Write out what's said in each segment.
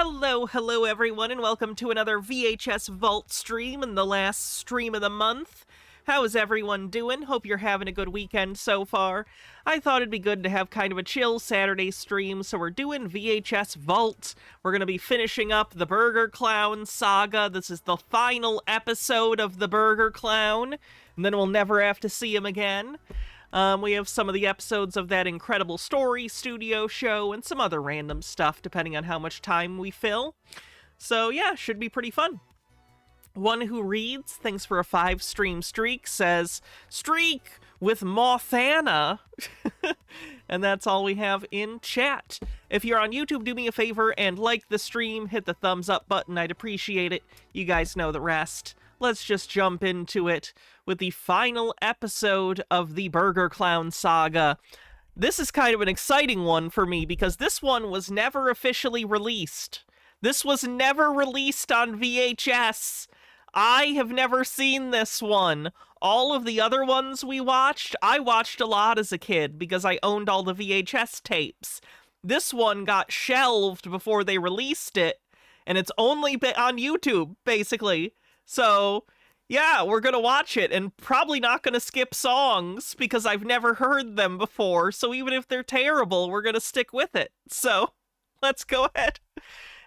Hello everyone, and welcome to another VHS Vault stream and the last stream of the month. How is everyone doing? Hope you're having a good weekend so far. I thought it'd be good to have kind of a chill Saturday stream, so we're doing VHS Vault. We're going to be finishing up the Burger Clown saga. This is the final episode of the Burger Clown, and then we'll never have to see him again. We have some of the episodes of that incredible story studio show and some other random stuff depending on how much time we fill. So yeah, should be pretty fun. One Who Reads, thanks for a 5-stream streak, says, "Streak with Mothana." And that's all we have in chat. If you're on YouTube, do me a favor and like the stream, hit the thumbs up button, I'd appreciate it. You guys know the rest. Let's just jump into it with the final episode of the Burger Clown saga. This is kind of an exciting one for me because this one was never officially released. This was never released on VHS. I have never seen this one. All of the other ones we watched, I watched a lot as a kid because I owned all the VHS tapes. This one got shelved before they released it, and it's only on YouTube, basically. So, yeah, we're gonna watch it, and probably not gonna skip songs, because I've never heard them before, so even if they're terrible, we're gonna stick with it. So, let's go ahead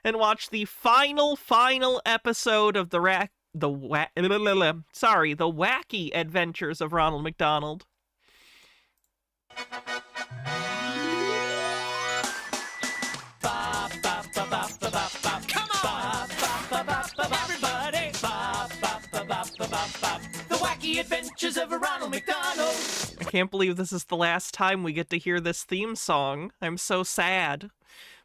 and watch the final episode of the Wacky Adventures of Ronald McDonald. The Wacky Adventures of Ronald McDonald. I can't believe this is the last time we get to hear this theme song. I'm so sad.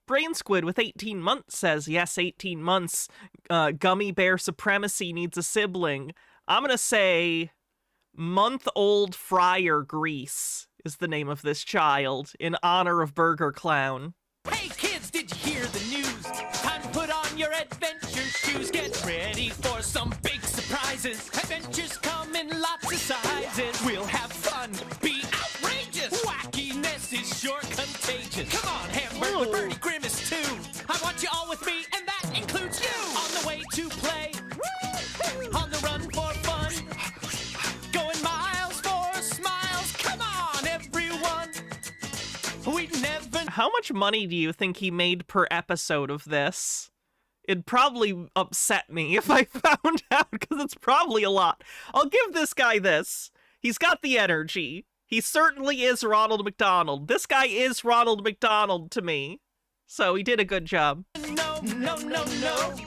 Brain Squid with 18 months says, yes, 18 months. Gummy Bear Supremacy needs a sibling. I'm gonna say month-old Friar Grease is the name of this child, in honor of Burger Clown. Hey kids, did you hear the news? Time to put on your adventure shoes. Get ready for some big surprises. Adventures come in lots of sizes. We'll have fun, be outrageous. Wackiness is sure contagious. Come on, Hamburger with Birdie Grimace too. I want you all with me, and that includes you. On the way to play, on the run for fun, going miles for smiles. Come on, everyone. We never. How much money do you think he made per episode of this? It'd probably upset me if I found out, because it's probably a lot. I'll give this guy this. He's got the energy. He certainly is Ronald McDonald. This guy is Ronald McDonald to me. So he did a good job. No,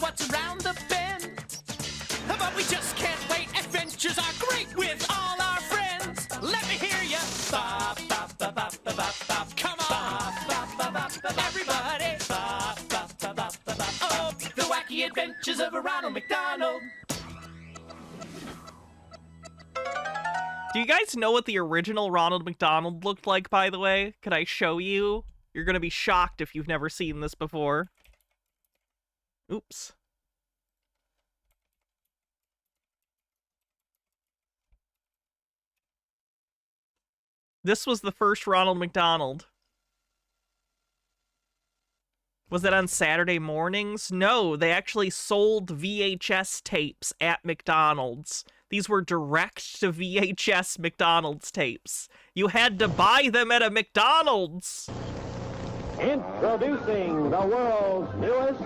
what's around the bend? But we just can't wait. Adventures are great with all our friends. Let me hear ya. Bop, bop, bop, bop, bop, bop. Come on, everybody. Bop, bop, bop, bop, bop, bop. Oh, the Wacky Adventures of Ronald McDonald. Do you guys know what the original Ronald McDonald looked like, by the way? Could I show you? You're gonna be shocked if you've never seen this before. Oops. This was the first Ronald McDonald. Was it on Saturday mornings? No, they actually sold VHS tapes at McDonald's. These were direct to VHS McDonald's tapes. You had to buy them at a McDonald's. Introducing the world's newest,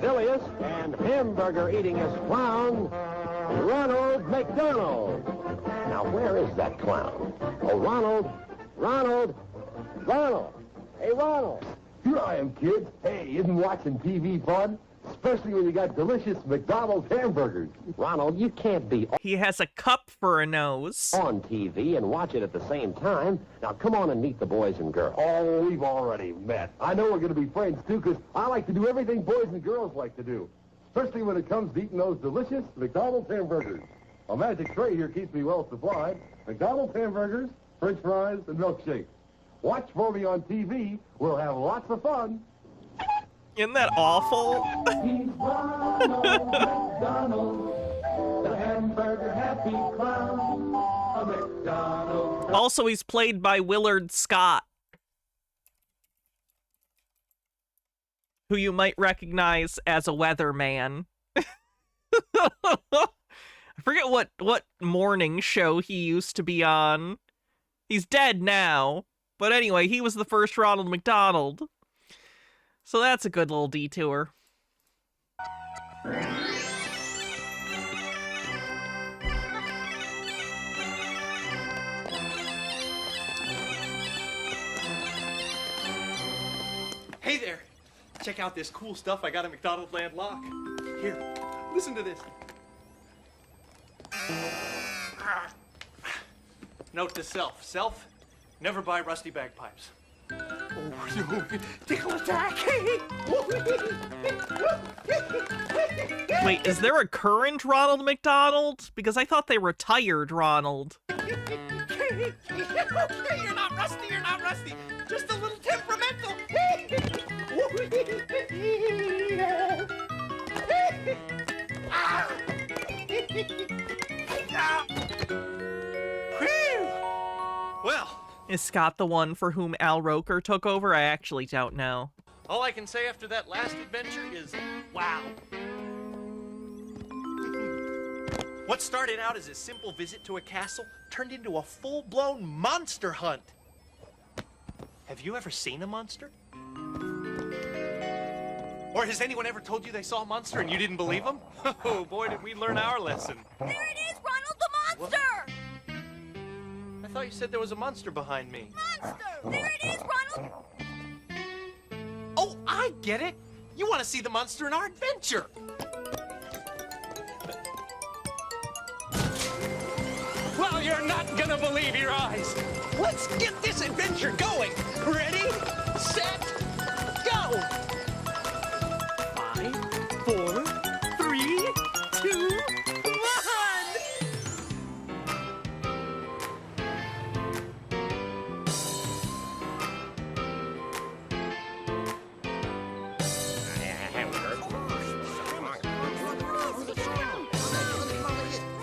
silliest, and hamburger-eatingest clown, Ronald McDonald. Now, where is that clown? Oh, Ronald! Hey, Ronald! Here I am, kids. Hey, isn't watching TV fun? Especially when you got delicious McDonald's hamburgers. Ronald, you can't be He has a cup for a nose. on TV and watch it at the same time. Now, come on and meet the boys and girls. Oh, we've already met. I know we're going to be friends, too, because I like to do everything boys and girls like to do. Especially when it comes to eating those delicious McDonald's hamburgers. A magic tray here keeps me well supplied. McDonald's hamburgers, French fries, and milkshakes. Watch for me on TV. We'll have lots of fun. Isn't that awful? He's Ronald McDonald, the hamburger happy clown. A McDonald. Also, he's played by Willard Scott, who you might recognize as a weatherman. I forget what morning show he used to be on. He's dead now. But anyway, he was the first Ronald McDonald. So that's a good little detour. Hey there! Check out this cool stuff I got at McDonald Land Lock. Here, listen to this. Note to self. Self, never buy rusty bagpipes. Oh, tickle attack! Wait, is there a current Ronald McDonald? Because I thought they retired Ronald. Okay, you're not rusty. Just a little temperamental. Well, Is Scott the one for whom Al Roker took over? I actually don't know. all I can say after that last adventure is, wow. What started out as a simple visit to a castle turned into a full-blown monster hunt. Have you ever seen a monster? Or has anyone ever told you they saw a monster and you didn't believe them? Oh, boy, did we learn our lesson. There it is, Ronald the monster! I thought you said there was a monster behind me. Monster! There it is, Ronald! Oh, I get it. You want to see the monster in our adventure. Well, you're not gonna believe your eyes. Let's get this adventure going. Ready, set, go. 5, 4, 3, 2, 1.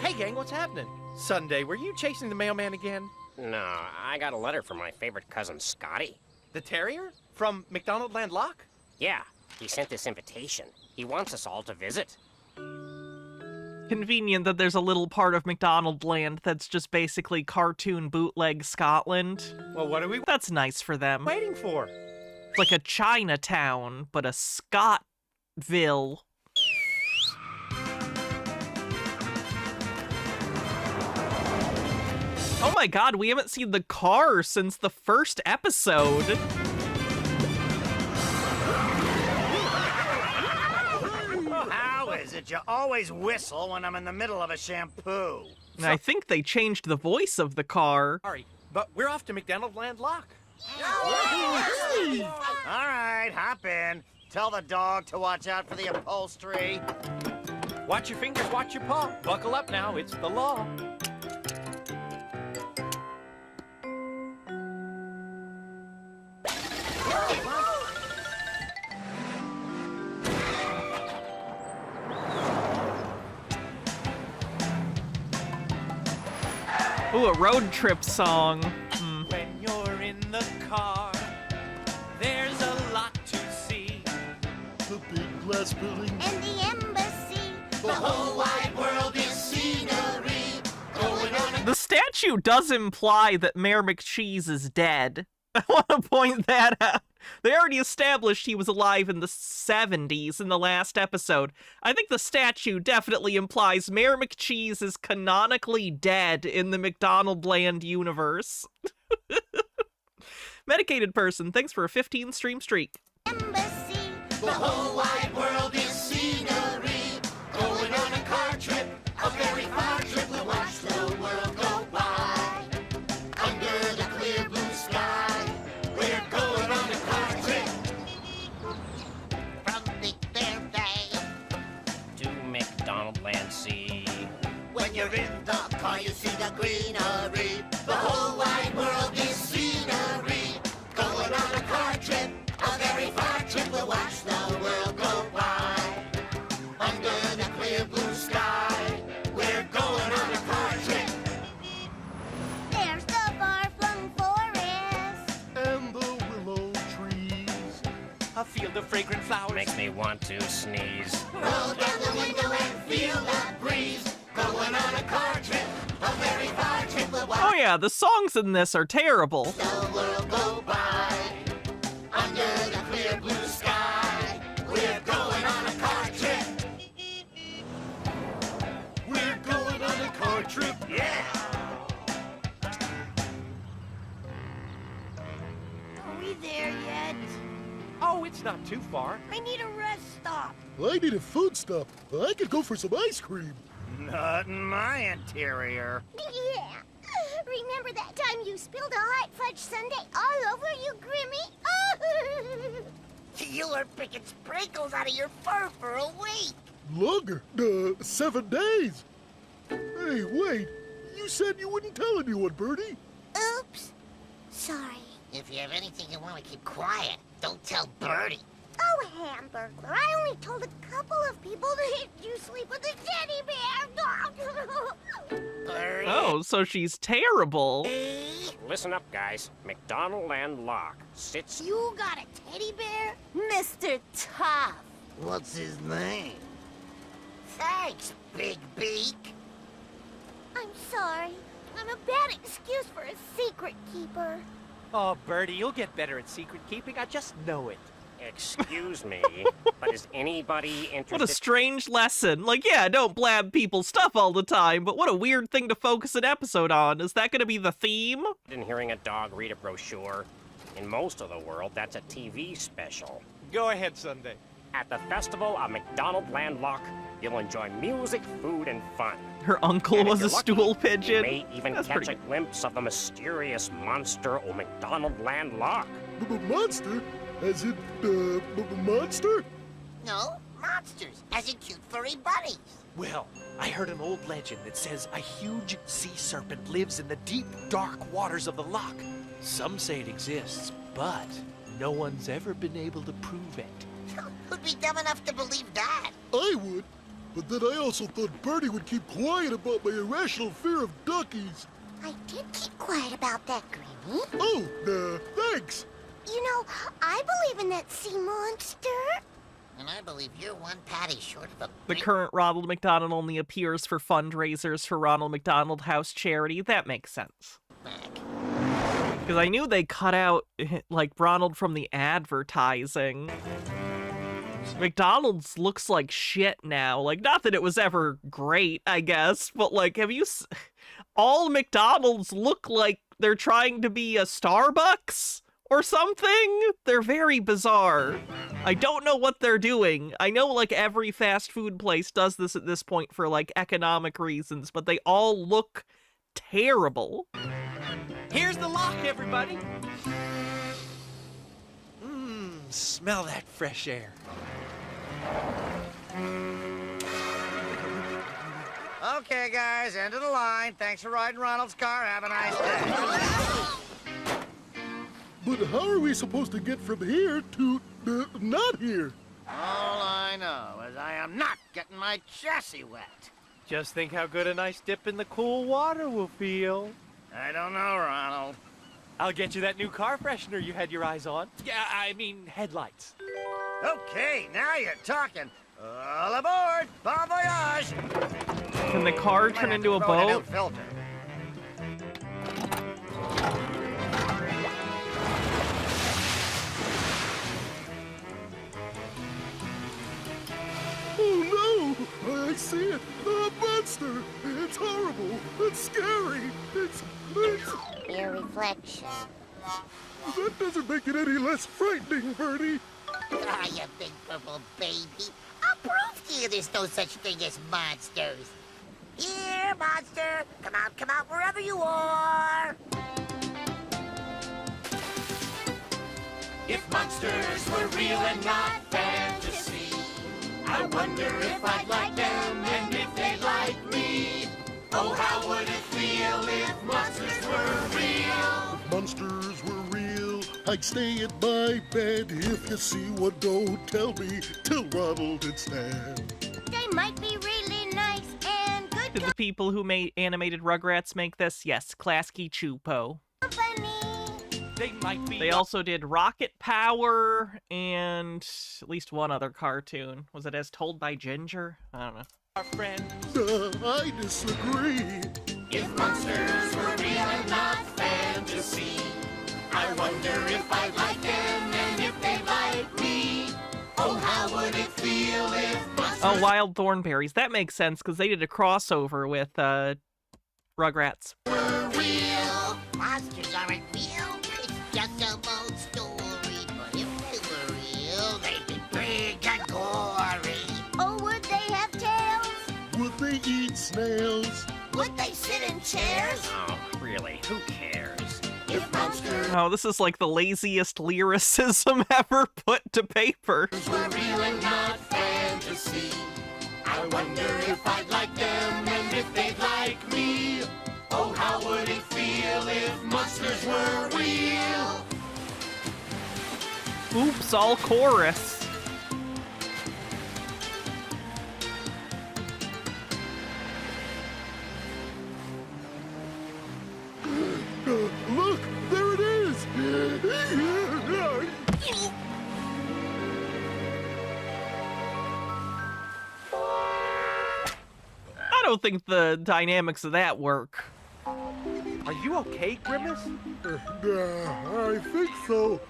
Hey, gang, what's happening? Sunday, were you chasing the mailman again? No, I got a letter from my favorite cousin, Scotty. The terrier? From McDonald Land Lock? Yeah, he sent this invitation. He wants us all to visit. Convenient that there's a little part of McDonald Land that's just basically cartoon bootleg Scotland. Well, what are we That's nice for them. waiting for? It's like a Chinatown, but a Scottville. Oh my god, we haven't seen the car since the first episode. How is it you always whistle when I'm in the middle of a shampoo? And I think they changed the voice of the car. Sorry, but we're off to McDonald Land Lock. All right, hop in. Tell the dog to watch out for the upholstery. Watch your fingers, watch your paw. Buckle up now, it's the law. Ooh, a road trip song. When you're in the car, there's a lot to see. The big glass building. And the embassy. The whole wide world is scenery. Going on The statue does imply that Mayor McCheese is dead. I want to point that out. They already established he was alive in the 70s in the last episode. I think the statue definitely implies Mayor McCheese is canonically dead in the McDonald Land universe. Medicated person, thanks for a 15-stream streak. Embassy. The whole wide world is scenery. Going on a car trip, a very far trip. We'll watch the world go by. Under the clear blue sky, we're going on a car trip. From Big Bear Bay. To McDonald Land Sea. When you're in the car, you see the greenery. The whole wide world is scenery. Going on a car trip, a very far trip. We'll watch the world go by. Under the clear blue sky, we're going on a car trip. There's the far-flung forest. And the willow trees. A field of fragrant flowers. I want to sneeze. Roll down the window and feel the breeze. Going on a car trip, a very far trip. Oh yeah, the songs in this are terrible. The world go by under the clear blue sky. We're going on a car trip. We're going on a car trip. Yeah! Are we there yet? Oh, it's not too far. I need a rest stop. I need a food stop. I could go for some ice cream. Not in my interior. Yeah. Remember that time you spilled a hot fudge sundae all over you, Grimmy? You were picking sprinkles out of your fur for a week. Longer. 7 days. Hey, wait. You said you wouldn't tell anyone, Birdie. Oops. Sorry. If you have anything you want to keep quiet, don't tell Birdie. Oh, Hamburglar, I only told a couple of people that you sleep with a teddy bear. Birdie. Oh, so she's terrible. Listen up, guys. McDonald and Locke sits. You got a teddy bear? Mr. Tough. What's his name? Thanks, Big Beak. I'm sorry. I'm a bad excuse for a secret keeper. Oh, Birdie, you'll get better at secret keeping. I just know it. Excuse me, but is anybody interested? What a strange lesson. Like, yeah, don't blab people's stuff all the time, but what a weird thing to focus an episode on. Is that going to be the theme? In hearing a dog read a brochure? In most of the world, that's a TV special. Go ahead, Sunday. At the festival of McDonald Land Locke, you'll enjoy music, food, and fun. Her uncle And if was a you're lucky, stool You pigeon. may even That's catch pretty a glimpse of the mysterious monster of McDonald Land Locke. Monster? As in, monster? No, monsters, as in cute furry bunnies. Well, I heard an old legend that says a huge sea serpent lives in the deep, dark waters of the loch. Some say it exists, but no one's ever been able to prove it. Who'd be dumb enough to believe that? I would. But then I also thought Birdie would keep quiet about my irrational fear of duckies. I did keep quiet about that, Grimmy. Oh, thanks. You know, I believe in that sea monster. And I believe you're one patty short of a... The current Ronald McDonald only appears for fundraisers for Ronald McDonald House Charity. That makes sense. Because I knew they cut out, like, Ronald from the advertising. McDonald's looks like shit now. Like, not that it was ever great, I guess, but, like, have you... All McDonald's look like they're trying to be a Starbucks or something? They're very bizarre. I don't know what they're doing. I know, like, every fast food place does this at this point for, like, economic reasons, but they all look terrible. Here's the loch, everybody. Smell that fresh air. Okay, guys, end of the line. Thanks for riding Ronald's car. Have a nice day. But how are we supposed to get from here to, not here? All I know is I am not getting my chassis wet. Just think how good a nice dip in the cool water will feel. I don't know, Ronald. I'll get you that new car freshener you had your eyes on. Yeah, I mean headlights. Okay, now you're talking. All aboard! Bon voyage! Can the car turn into a Throw in boat? filter. Oh no! I see it! A monster! It's horrible! It's scary! It's... Your reflection. That doesn't make it any less frightening, Birdie! Ah, you big purple baby. I'll prove to you there's no such thing as monsters. Here, monster! Come out, wherever you are! If monsters were real and not fantasy, I wonder if I'd like them and if they'd like me. Oh, how would it feel if monsters were real? If monsters were real, I'd stay in my bed. If you see one, don't tell me till Ronald and Stan. They might be really nice and good Did the people who made animated Rugrats make this? Yes, Klasky Chupo. company. They might be. They also did Rocket Power and at least one other cartoon. Was it As Told by Ginger? I don't know. Our friends. I disagree. If monsters were real and not fantasy, I wonder if I'd like them and if they'd like me. Oh, how would it feel if monsters... Oh, Wild Thornberries. That makes sense because they did a crossover with Rugrats. were real? Monsters aren't real. It's just a old story. But if they were real, they'd be big and gory. Oh, would they have tails? Would they eat snails? Would they sit in chairs? Oh, really? Who cares? If monsters Oh, this is like the laziest lyricism ever put to paper. were real and not fantasy, I wonder if I'd like them and if they'd like me. Oh, how would it feel if monsters were real? Oops, all chorus. Look, there it is. I don't think the dynamics of that work. Are you okay, Grimace? I think so.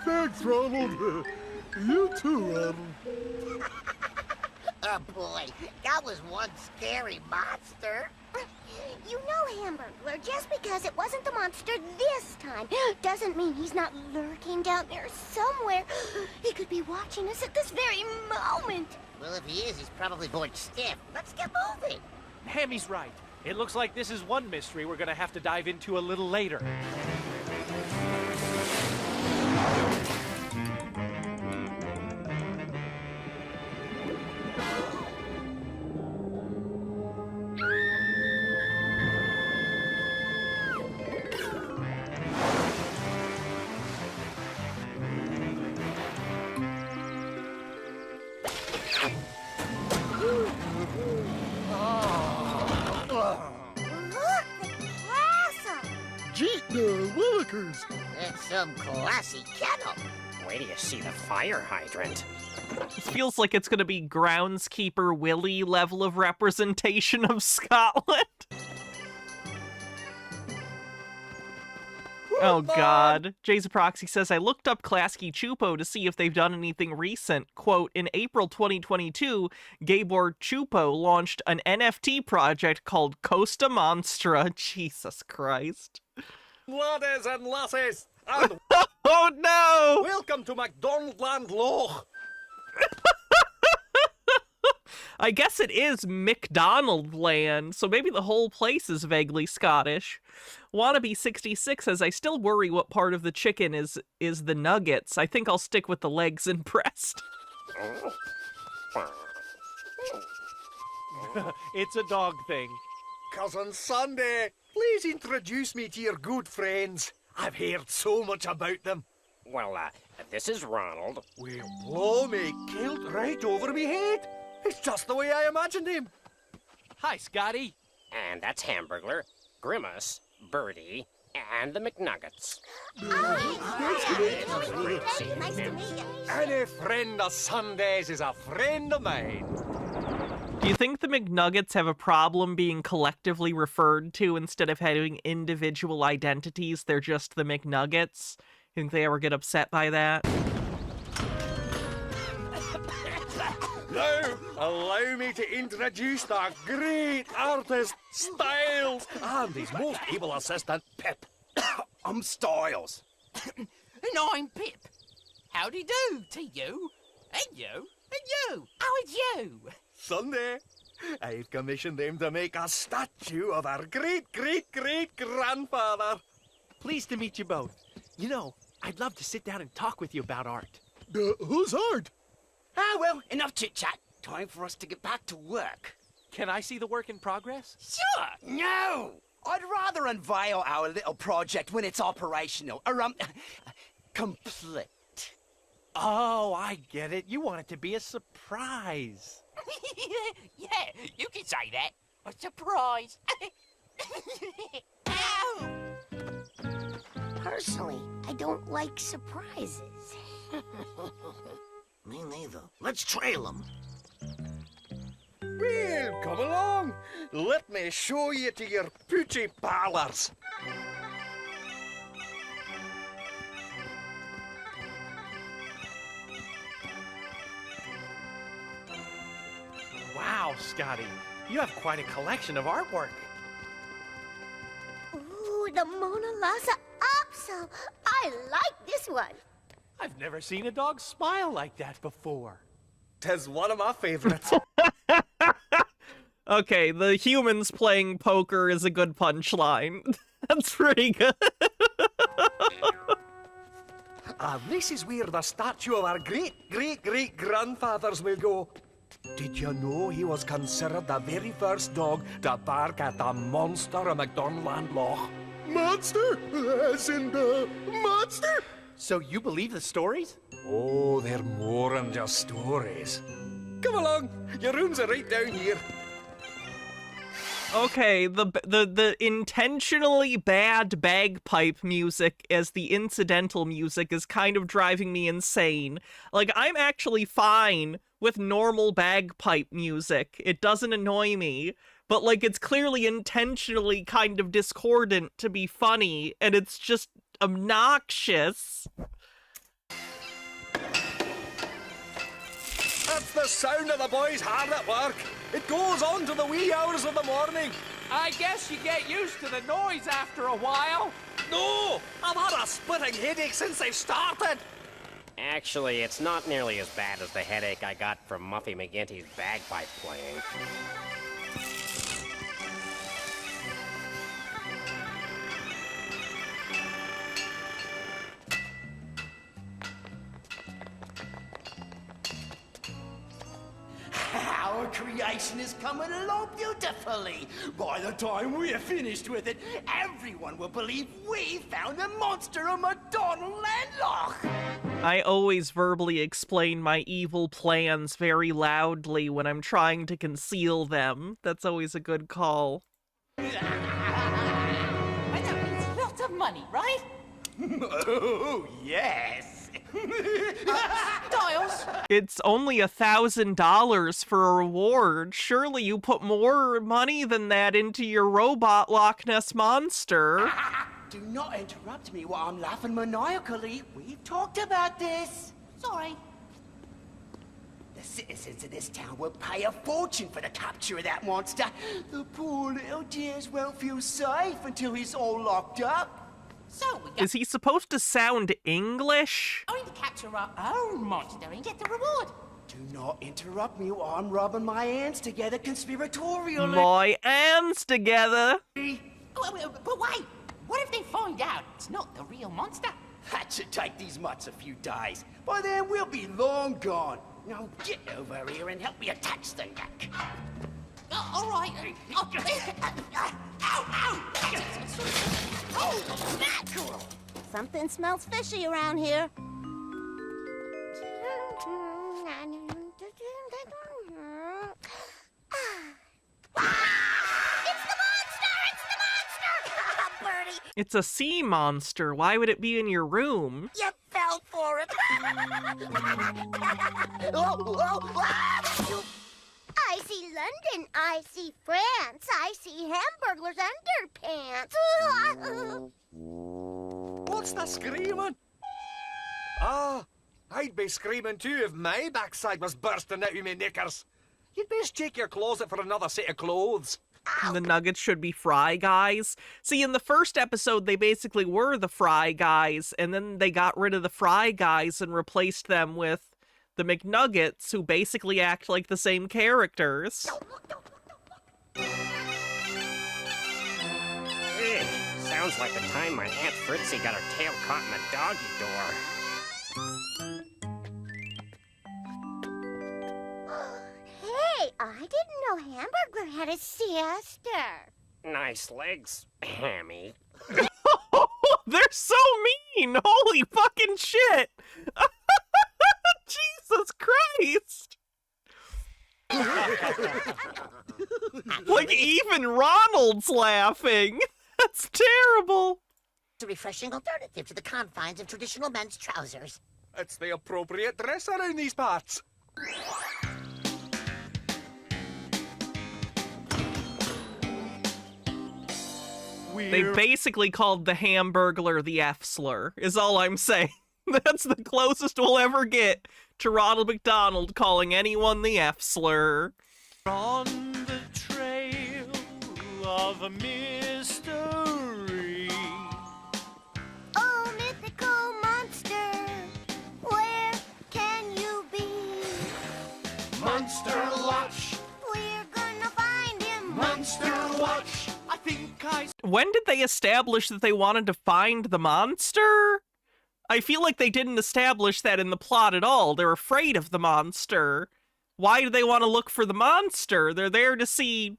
Thanks, Ronald. You too, Ronald. Oh boy, that was one scary monster. You know, Hamburglar, just because it wasn't the monster this time doesn't mean he's not lurking down there somewhere. He could be watching us at this very moment. Well, if he is, he's probably bored stiff. Let's get moving. Hammy's right. It looks like this is one mystery we're gonna have to dive into a little later. Look, the castle. Gee, Willikers. That's some classy kettle. Wait till you see the fire hydrant. This feels like it's going to be groundskeeper Willie level of representation of Scotland. Oh god. Jay's Proxy says, I looked up Klasky Chupo to see if they've done anything recent. Quote, in April 2022, Gabor Chupo launched an NFT project called Costa Monstra. Jesus Christ. Laddies and lasses, and Oh no! welcome to McDonaldland Loch. I guess it is McDonald land, so maybe the whole place is vaguely Scottish. Wannabe66 says, I still worry what part of the chicken is the nuggets. I think I'll stick with the legs and breast. It's a dog thing. Cousin Sunday, please introduce me to your good friends. I've heard so much about them. Well, this is Ronald. Well, blow me kilt right over me head. It's just the way I imagined him. Hi, Scotty. And that's Hamburglar, Grimace, Birdie, and the McNuggets. Nice to meet you. Any friend of Sunday's is a friend of mine. Do you think the McNuggets have a problem being collectively referred to instead of having individual identities? They're just the McNuggets? You think they ever get upset by that? Now, allow me to introduce the great artist, Styles, and his most able assistant, Pip. I'm Styles. And I'm Pip. Howdy do to you, and you, and you. How is you? Sunday, I've commissioned them to make a statue of our great-great-great-grandfather. Pleased to meet you both. You know, I'd love to sit down and talk with you about art. Who's Art? Ah, well, enough chit-chat. Time for us to get back to work. Can I see the work in progress? Sure! No! I'd rather unveil our little project when it's operational, or, complete. Oh, I get it. You want it to be a surprise. Yeah, you can say that. A surprise. Ow! Personally, I don't like surprises. Me neither. Let's trail him. Well, come along. Let me show you to your poochie parlors. Wow, Scotty, you have quite a collection of artwork. Ooh, the Mona Lisa Opso. I like this one. I've never seen a dog smile like that before. Tis one of my favorites. Okay, the humans playing poker is a good punchline. That's pretty good. This is where the statue of our great-great-great-grandfathers will go. Did you know he was considered the very first dog to bark at the monster of McDonland Loch? Monster? As in the monster? So you believe the stories? Oh, they're more than just stories. Come along, your rooms are right down here. Okay, the intentionally bad bagpipe music as the incidental music is kind of driving me insane. Like, I'm actually fine with normal bagpipe music. It doesn't annoy me. But, like, it's clearly intentionally kind of discordant to be funny, and it's just obnoxious. That's the sound of the boys hard at work. It goes on to the wee hours of the morning. I guess you get used to the noise after a while. No! I've had a splitting headache since they started. Actually, it's not nearly as bad as the headache I got from Muffy McGinty's bagpipe playing. Our creation is coming along beautifully. By the time we're finished with it, everyone will believe we found the monster of McDonald Landloch. I always verbally explain my evil plans very loudly when I'm trying to conceal them. That's always a good call. And that means lots of money, right? Oh, yes. Styles? It's only $1,000 for a reward. Surely you put more money than that into your robot Loch Ness Monster. Do not interrupt me while I'm laughing maniacally. We've talked about this. Sorry. The citizens of this town will pay a fortune for the capture of that monster. The poor little dears won't feel safe until he's all locked up. So we got Is he supposed to sound English? going to capture our own monster and get the reward. Do not interrupt me while I'm rubbing my hands together conspiratorially. My hands together. But wait, what if they find out it's not the real monster? That should take these mutts a few days. By then, we'll be long gone. Now get over here and help me attach the neck. All right. Oh, ow, ow! Oh, mackerel! Something smells fishy around here. It's the monster! It's the monster! Birdie, It's a sea monster. Why would it be in your room? you fell for it. I see London, I see France, I see Hamburglar's underpants. What's the screaming? Ah, I'd be screaming too if my backside was bursting out of my knickers. You'd best check your closet for another set of clothes. The Nuggets should be Fry Guys. See, in the first episode, they basically were the Fry Guys, and then they got rid of the Fry Guys and replaced them with the McNuggets, who basically act like the same characters. Sounds like the time my Aunt Fritzy got her tail caught in the doggy door. Hey, I didn't know Hamburglar had a sister. Nice legs, Hammy. They're so mean! Holy fucking shit! Jesus Christ! Like, even Ronald's laughing. That's terrible. a refreshing alternative to the confines of traditional men's trousers. It's the appropriate dress around these parts. They basically called the Hamburglar the F-slur, is all I'm saying. That's the closest we'll ever get to Ronald McDonald calling anyone the F-slur. On the trail of a mystery. Oh, mythical monster, where can you be? Monster Watch! We're gonna find him. Monster Watch! I think I... When did they establish that they wanted to find the monster? I feel like they didn't establish that in the plot at all. They're afraid of the monster. Why do they want to look for the monster? They're there to see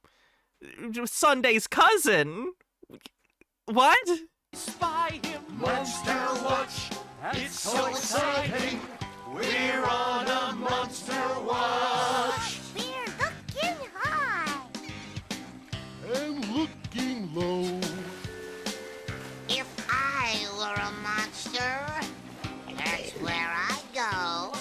Sunday's cousin. What? Spy him, Monster Watch! It's so exciting! We're on a Monster Watch! We're looking high. And looking low. If I were a monster, that's where I go.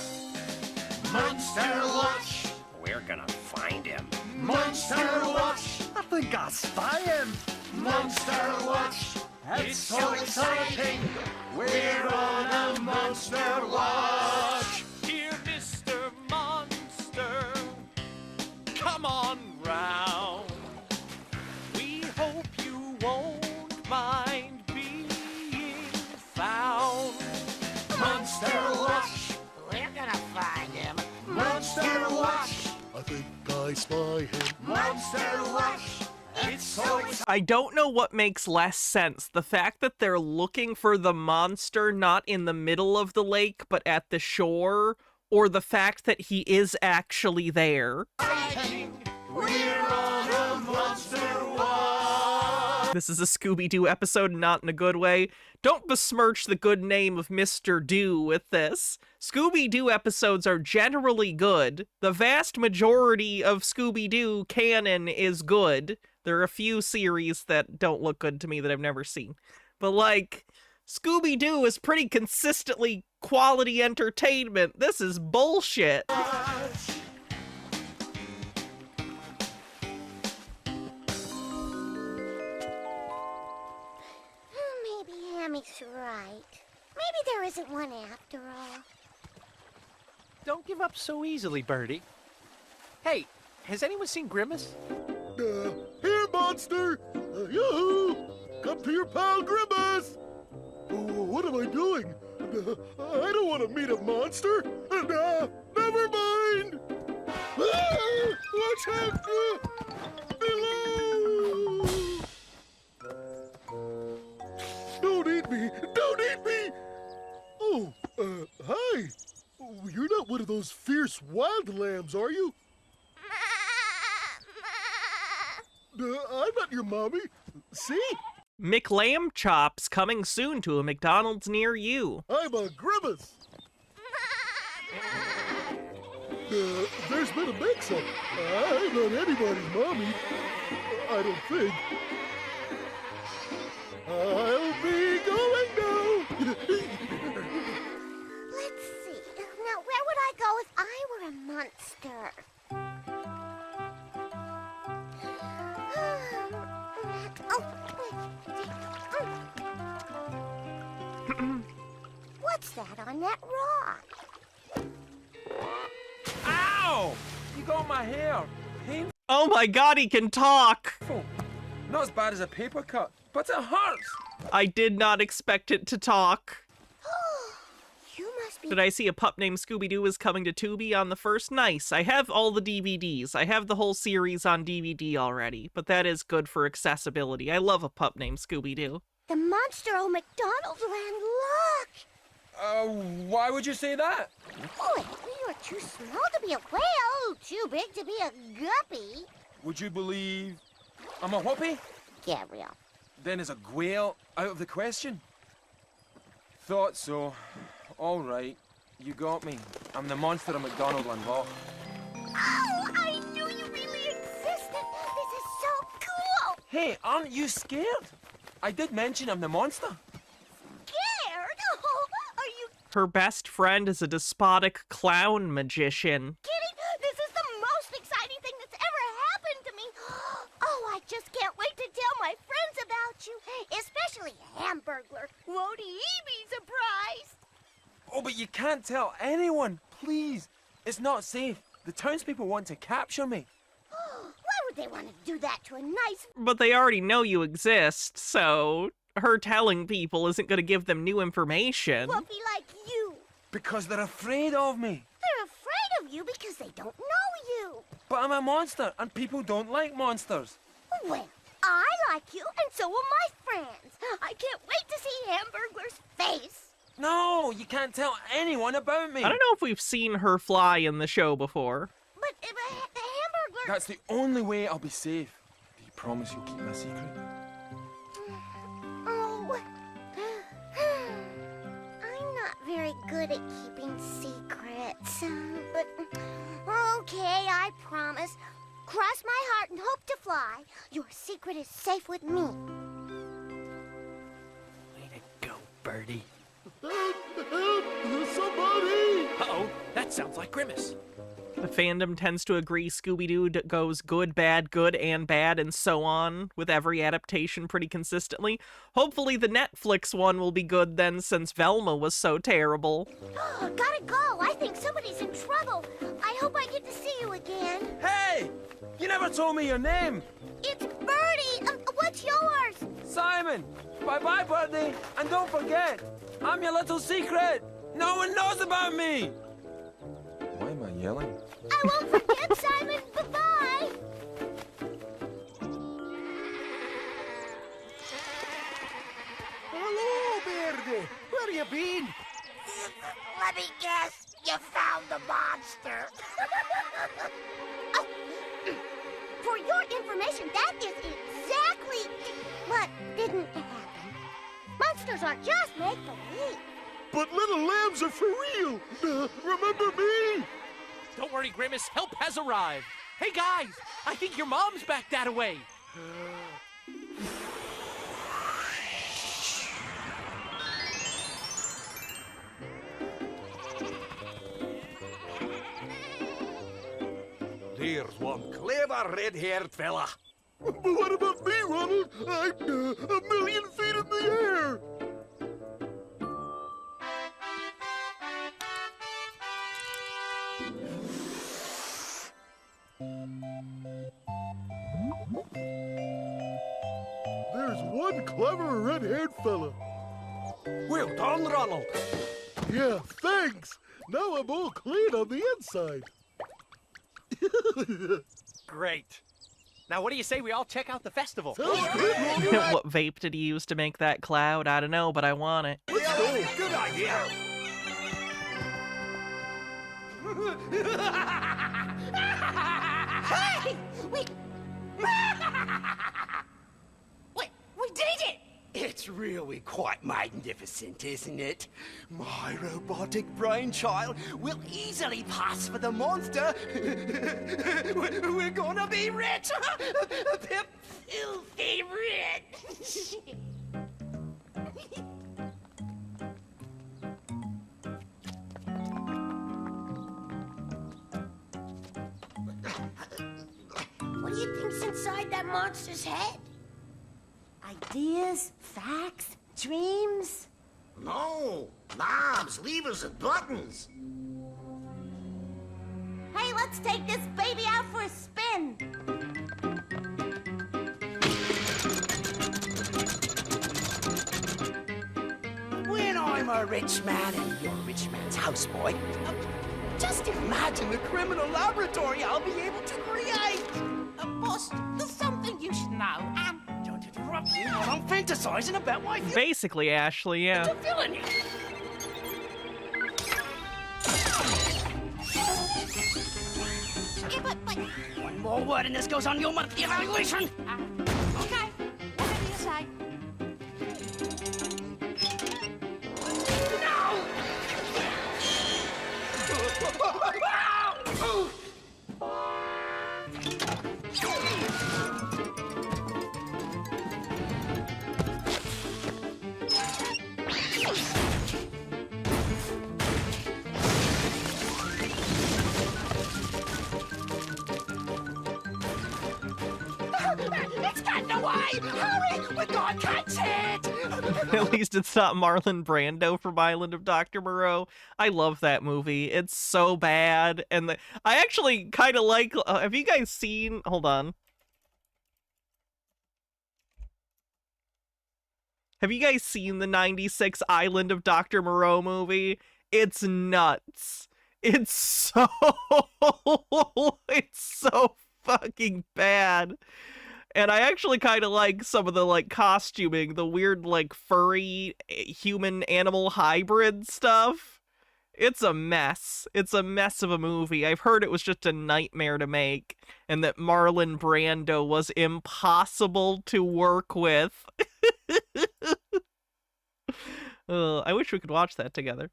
Monster Watch! We're gonna find him. Monster Watch! I think I spy him. Monster Watch! It's so exciting! We're on a Monster Watch! Here, Mr. Monster, come on round. We hope you won't mind being found. Monster Watch! We're gonna find him. Monster Watch! I think I spy him. Monster Watch! It's so exciting! I don't know what makes less sense. The fact that they're looking for the monster not in the middle of the lake, but at the shore, or the fact that he is actually there. We're on a Monster Watch! This is a Scooby-Doo episode, not in a good way. Don't besmirch the good name of Mr. Doo with this. Scooby-Doo episodes are generally good. The vast majority of Scooby-Doo canon is good. There are a few series that don't look good to me that I've never seen. But, like, Scooby-Doo is pretty consistently quality entertainment. This is bullshit. Maybe Hammy's right. Maybe there isn't one after all. Don't give up so easily, Birdie. Hey, has anyone seen Grimace? Here, monster! Yoo-hoo! Come to your pal Grimace! What am I doing? I don't want to meet a monster! Never mind! Watch out! Below! Don't eat me! Don't eat me! Oh, hi! You're not one of those fierce wild lambs, are you? I'm not your mommy. See? McLamb Chops coming soon to a McDonald's near you. I'm a Grimace. There's been a mix-up. I'm not anybody's mommy. I don't think. I'll be going now. Let's see. Now, where would I go if I were a monster? What's that on that rock? Ow! You got my hair. Painful. Oh my god, he can talk! Not as bad as a paper cut, but it hurts. I did not expect it to talk. You must be... Did I see a pup named Scooby-Doo is coming to Tubi on the first? Nice. I have all the DVDs. I have the whole series on DVD already, but that is good for accessibility. I love a pup named Scooby-Doo. The monster o' McDonald's land, look! Why would you say that? Oh, you're too small to be a whale, too big to be a guppy. Would you believe I'm a whoopee? Gabriel. Then is a whale out of the question? Thought so. All right, you got me. I'm the monster of McDonald Land. Oh, I knew you really existed. This is so cool. Hey, aren't you scared? I did mention I'm the monster. Her best friend is a despotic clown magician. Kitty, this is the most exciting thing that's ever happened to me. Oh, I just can't wait to tell my friends about you, especially Hamburglar. Won't he be surprised? Oh, but you can't tell anyone, please. It's not safe. The townspeople want to capture me. Why would they want to do that to a nice... But they already know you exist, so her telling people isn't going to give them new information. Fluffy like you? Because they're afraid of me. They're afraid of you because they don't know you. But I'm a monster, and people don't like monsters. Well, I like you, and so will my friends. I can't wait to see Hamburglar's face. No, you can't tell anyone about me. I don't know if we've seen her fly in the show before. But the Hamburglar... That's the only way I'll be safe. Do you promise you'll keep my secret? Oh... I'm not very good at keeping secrets. But... Okay, I promise. Cross my heart and hope to fly. Your secret is safe with me. Way to go, Birdie. Somebody! Uh-oh, that sounds like Grimace. The fandom tends to agree Scooby-Doo goes good, and bad, and so on, with every adaptation pretty consistently. Hopefully the Netflix one will be good then, since Velma was so terrible. Gotta go. I think somebody's in trouble. I hope I get to see you again. Hey! You never told me your name. It's Birdie. What's yours? Simon. Bye-bye, Birdie. And don't forget, I'm your little secret. No one knows about me. Why am I yelling? I won't forget, Simon. Bye-bye. Hello, Birdie. Where you been? Let me guess. You found the monster. Oh, for your information, that is exactly what didn't happen. Monsters are just make-believe. But little lambs are for real. Remember me? Don't worry, Grimace. Help has arrived. Hey, guys, I think your mom's back that away. There's one clever red-haired fella. But what about me, Ronald? I'm a million feet in the air. There's one clever red-haired fella. Well done, Ronald. Yeah, thanks. Now I'm all clean on the inside. Great. Now, what do you say we all check out the festival? What vape did he use to make that cloud? I don't know, but I want it. Good idea. Hey! We did it! It's really quite magnificent, isn't it? My robotic brainchild will easily pass for the monster. We're gonna be rich! Filthy rich! What do you think's inside that monster's head? Ideas, facts, dreams? No, knobs, levers, and buttons. Hey, let's take this baby out for a spin. When I'm a rich man and you're a rich man's houseboy, just imagine the criminal laboratory I'll be able to create. Boss, there's something you should know. Don't interrupt me while I'm fantasizing about my Basically, Ashley, yeah. villainy. Yeah, but... One more word and this goes on your monthly evaluation. Okay, whatever you say. It's gotten away! Hurry! We're going to catch it! At least it's not Marlon Brando from Island of Dr. Moreau. I love that movie. It's so bad. And I actually kind of like... have you guys seen... Hold on. Have you guys seen the 96 Island of Dr. Moreau movie? It's nuts. It's so... it's so fucking bad. And I actually kind of like some of the, like, costuming, the weird, like, furry human-animal hybrid stuff. It's a mess. It's a mess of a movie. I've heard it was just a nightmare to make, and that Marlon Brando was impossible to work with. I wish we could watch that together.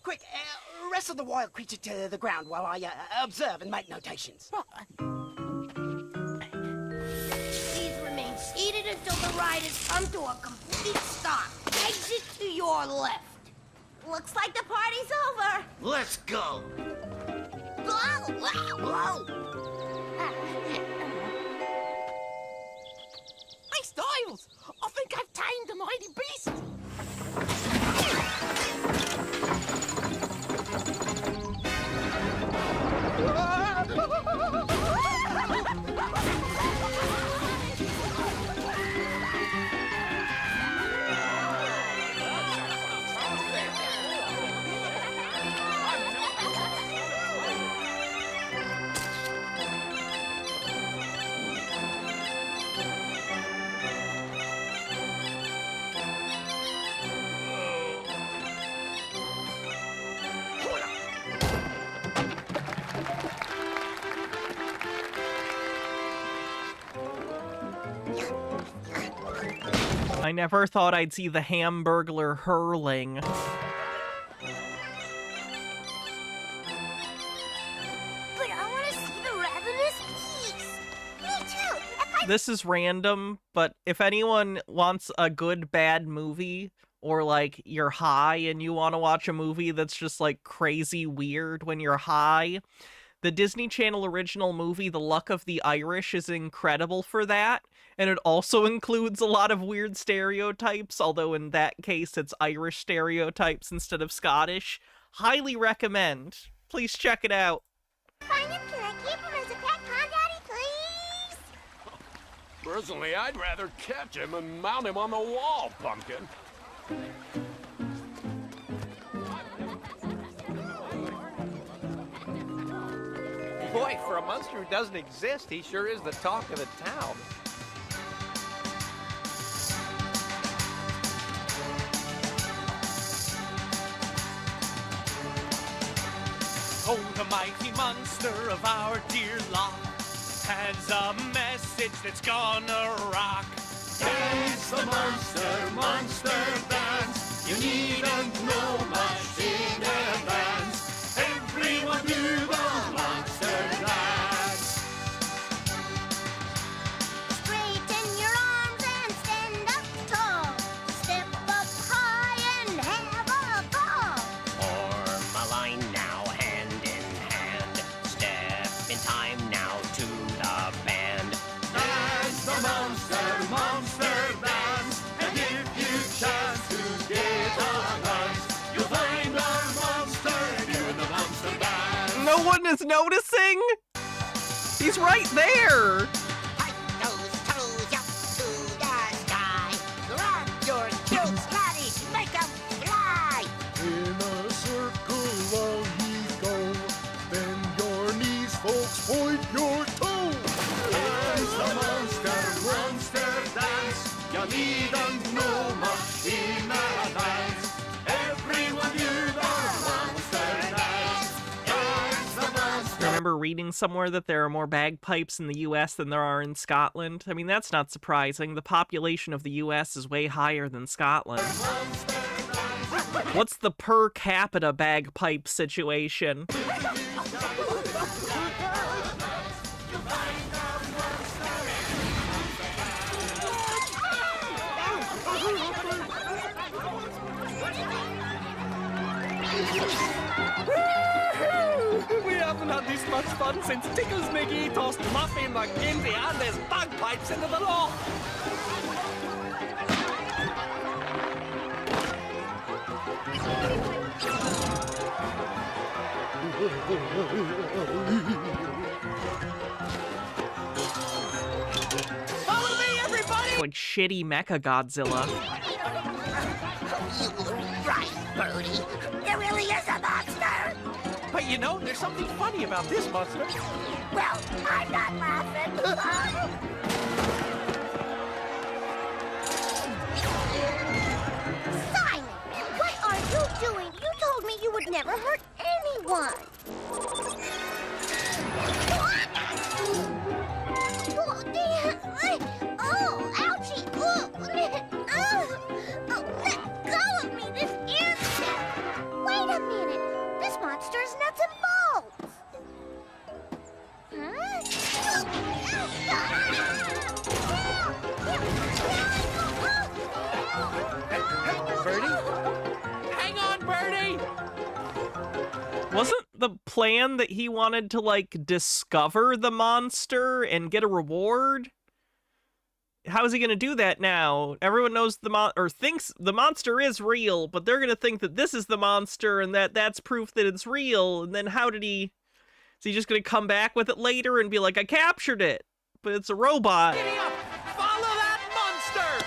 Quick, wrestle the wild creature to the ground while I observe and make notations. Please remain seated until the ride has come to a complete stop. Exit to your left. Looks like the party's over. Let's go. Whoa, whoa, whoa. Hey, Styles! I think I've tamed a mighty beast! I never thought I'd see the Hamburglar hurling. But I want to see the ravenous beast. Me too. This is random, but if anyone wants a good bad movie, or like you're high and you want to watch a movie that's just like crazy weird when you're high, the Disney Channel original movie The Luck of the Irish is incredible for that, and it also includes a lot of weird stereotypes, although in that case it's Irish stereotypes instead of Scottish. Highly recommend. Please check it out. Find him, can I keep him as a pet Daddy, please? Personally, I'd rather catch him and mount him on the wall, Pumpkin. Boy, for a monster who doesn't exist, he sure is the talk of the town. Oh, the mighty monster of our dear loch has a message that's gonna rock. Dance the monster, monster dance. You needn't know much in advance. Everyone do the monster dance. Straighten your arms and stand up tall. Step up high and have a ball. Form a line now, hand in hand. Step in time now to the band. Dance the monster, monster dance. And if you chance to get a glance, you'll find our monster doing the monster dance. No one is noticing? He's right there! Those toes up to the sky. Grab your kilts, laddies, make 'em fly. In a circle while ye go, bend your knees, folks, point your toe. Dance the monster, monster dance. You needn't know much in advance. Everyone do the monster dance. Dance the monster. I remember reading somewhere that there are more bagpipes in the US than there are in Scotland. I mean, that's not surprising. The population of the US is way higher than Scotland. What's the per capita bagpipe situation? haven't had this much fun since Tickles McGee tossed Muffy McGinty and his bagpipes into the loch. Follow me, everybody! Like shitty Mecha Godzilla. Right, Birdie. There really is a monster. But you know, there's something funny about this monster. Well, I'm not laughing. Simon, what are you doing? You told me you would never hurt anyone. Oh, dear. Oh, ouchie. Oh, let go of me this instant. Wait a minute. This monster is nuts and bolts. Birdie? Hang on, Birdie! Wasn't the plan that he wanted to, like, discover the monster and get a reward? How is he going to do that now? Everyone knows or thinks the monster is real, but they're going to think that this is the monster and that's proof that it's real. And then how did he... Is he just going to come back with it later and be like, I captured it, but it's a robot? Giddy up! Follow that monster!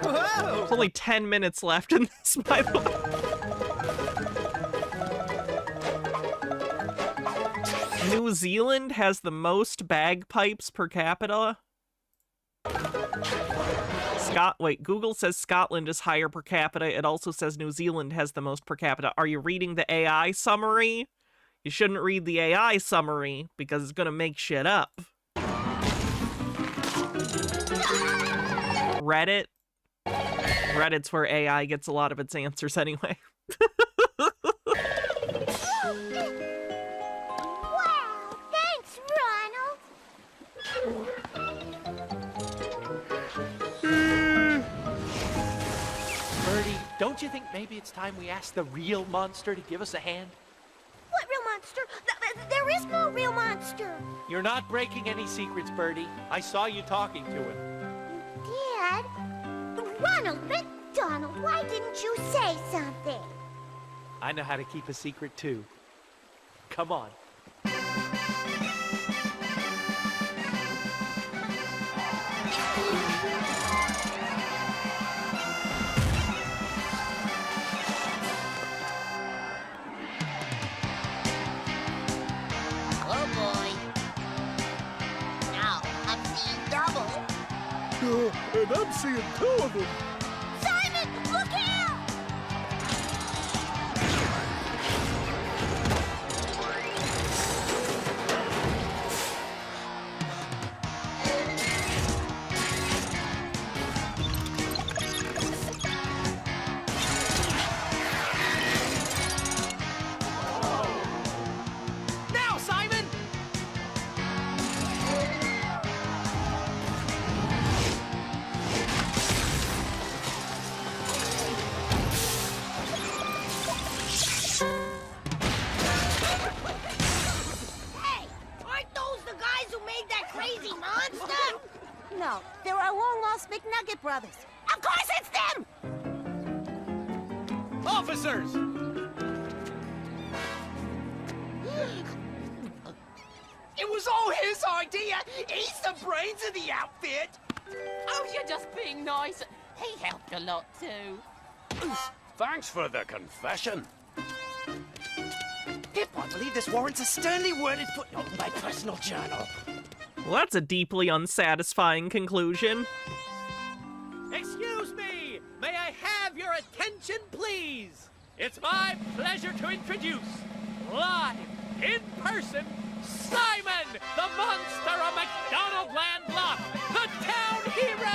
Whoa! There's only 10 minutes left in this, by the way. New Zealand has the most bagpipes per capita. Wait, Google says Scotland is higher per capita. It also says New Zealand has the most per capita. Are you reading the AI summary? You shouldn't read the AI summary because it's gonna make shit up. Reddit? Reddit's where AI gets a lot of its answers anyway. Wow, thanks, Ronald. Birdie, don't you think maybe it's time we ask the real monster to give us a hand? What real monster? There is no real monster. You're not breaking any secrets, Birdie. I saw you talking to him. Dad? Ronald McDonald, why didn't you say something? I know how to keep a secret, too. Come on. Oh, boy. Now, I'm seeing double. And I'm seeing two of them. Simon, look out! Now, Simon! Hey, aren't those the guys who made that crazy monster? No, they're our long-lost McNugget brothers. Of course it's them! Officers! It was all his idea. He's the brains of the outfit. Oh, you're just being nice. He helped a lot too. Thanks for the confession. If I believe this warrants a sternly worded footnote in my personal journal. Well, that's a deeply unsatisfying conclusion. Excuse me! May I have your attention, please? It's my pleasure to introduce, live, in person, Simon, the monster of McDonald Land Lock, the town hero!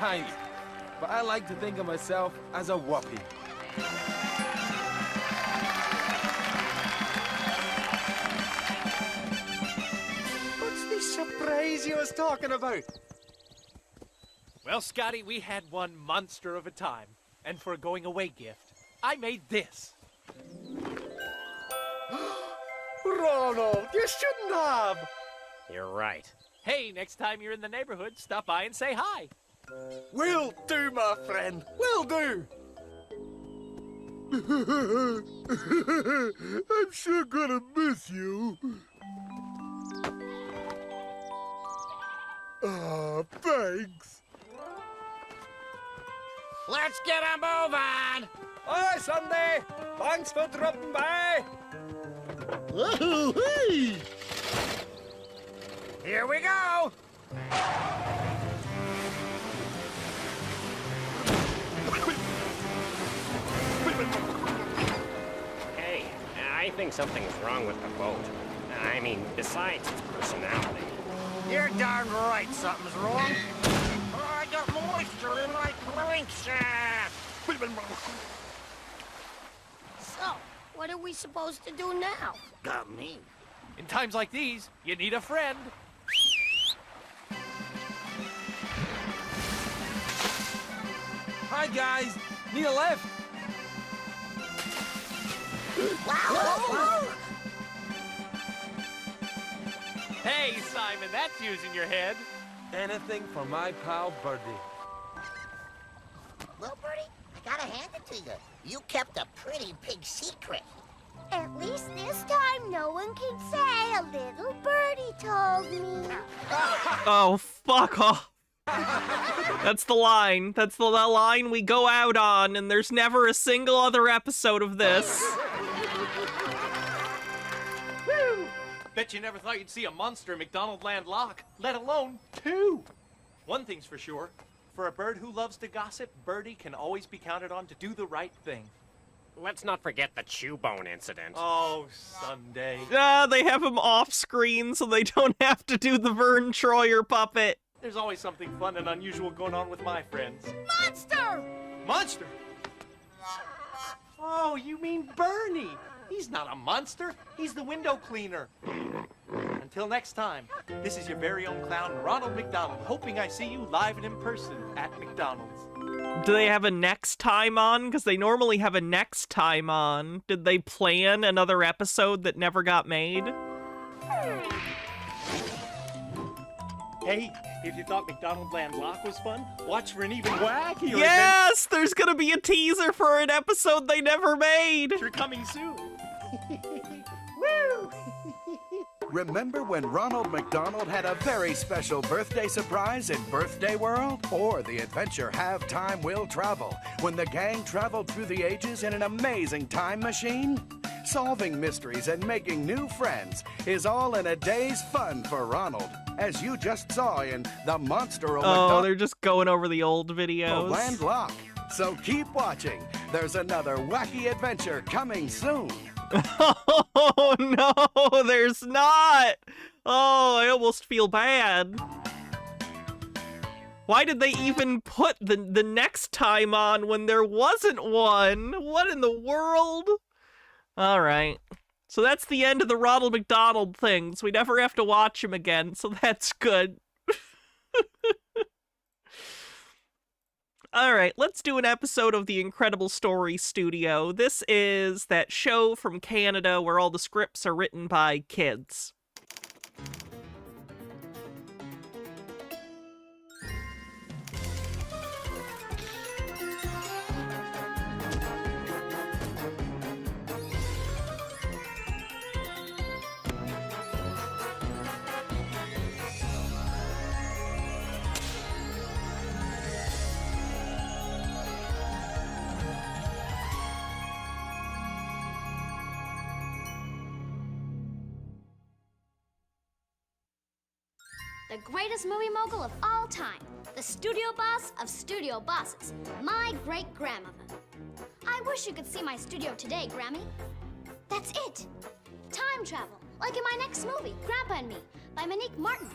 Thanks. But I like to think of myself as a whoppee. What's this surprise you was talking about? Well, Scotty, we had one monster of a time. And for a going-away gift, I made this. Ronald, you shouldn't have. You're right. Hey, next time you're in the neighborhood, stop by and say hi. Will do, my friend. Will do. I'm sure gonna miss you. Thanks. Let's get a move on. Hi, Sunday. Thanks for dropping by. Oh, hey! Here we go. Hey, I think something's wrong with the boat. I mean, besides its personality. You're darn right something's wrong. Oh, I got moisture in my crankshaft. So, what are we supposed to do now? Got me. In times like these, you need a friend. Hi, guys. Need a lift? Hey, Simon, that's using your head. Anything for my pal Birdie. Well, Birdie, I gotta hand it to you. You kept a pretty big secret. At least this time no one can say a little birdie told me. Oh, fuck off. That's the line. That's the line we go out on, and there's never a single other episode of this. Woo! Bet you never thought you'd see a monster in McDonald Land Lock, let alone two. One thing's for sure. For a bird who loves to gossip, Birdie can always be counted on to do the right thing. Let's not forget the chew bone incident. Oh, Sunday. They have him off screen so they don't have to do the Vern Troyer puppet. There's always something fun and unusual going on with my friends. Monster! Monster? Oh, you mean Bernie. He's not a monster. He's the window cleaner. Until next time, this is your very own clown, Ronald McDonald, hoping I see you live and in person at McDonald's. Do they have a next time on? Because they normally have a next time on. Did they plan another episode that never got made? Hey, if you thought McDonald Land Lock was fun, watch for an even wackier Yes! There's gonna be a teaser for an episode they never made! adventure coming soon. Woo! Remember when Ronald McDonald had a very special birthday surprise in Birthday World? Or the adventure Have Time Will Travel, when the gang traveled through the ages in an amazing time machine? Solving mysteries and making new friends is all in a day's fun for Ronald, as you just saw in The Monster of Oh, they're just going over the old videos. Land Lock. So keep watching. There's another wacky adventure coming soon. Oh, no, there's not! Oh, I almost feel bad. Why did they even put the next time on when there wasn't one? What in the world? All right. So that's the end of the Ronald McDonald things. We never have to watch him again, so that's good. All right, let's do an episode of the Incredible Story Studio. This is that show from Canada where all the scripts are written by kids. The greatest movie mogul of all time, the studio boss of studio bosses, my great-grandmother. I wish you could see my studio today, Grammy. That's it. Time travel, like in my next movie, Grandpa and Me, by Monique Martin.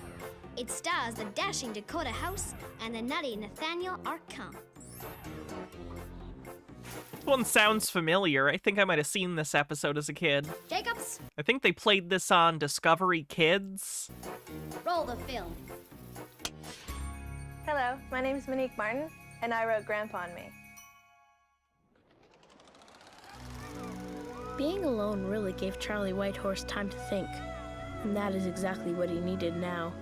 It stars the dashing Dakota House and the nutty Nathaniel Arcon. This one sounds familiar. I think I might have seen this episode as a kid. Jacobs, I think they played this on Discovery Kids. roll the film. Hello, my name is Monique Martin, and I wrote Grandpa and Me. Being alone really gave Charlie Whitehorse time to think, and that is exactly what he needed now.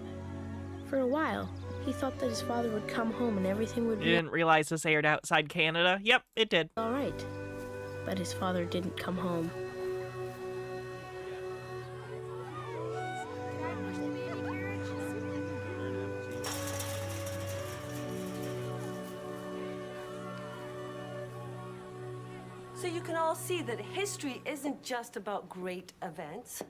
For a while, he thought that his father would come home and everything would You be didn't realize this aired outside Canada? Yep, it did. all right. But his father didn't come home. So you can all see that history isn't just about great events.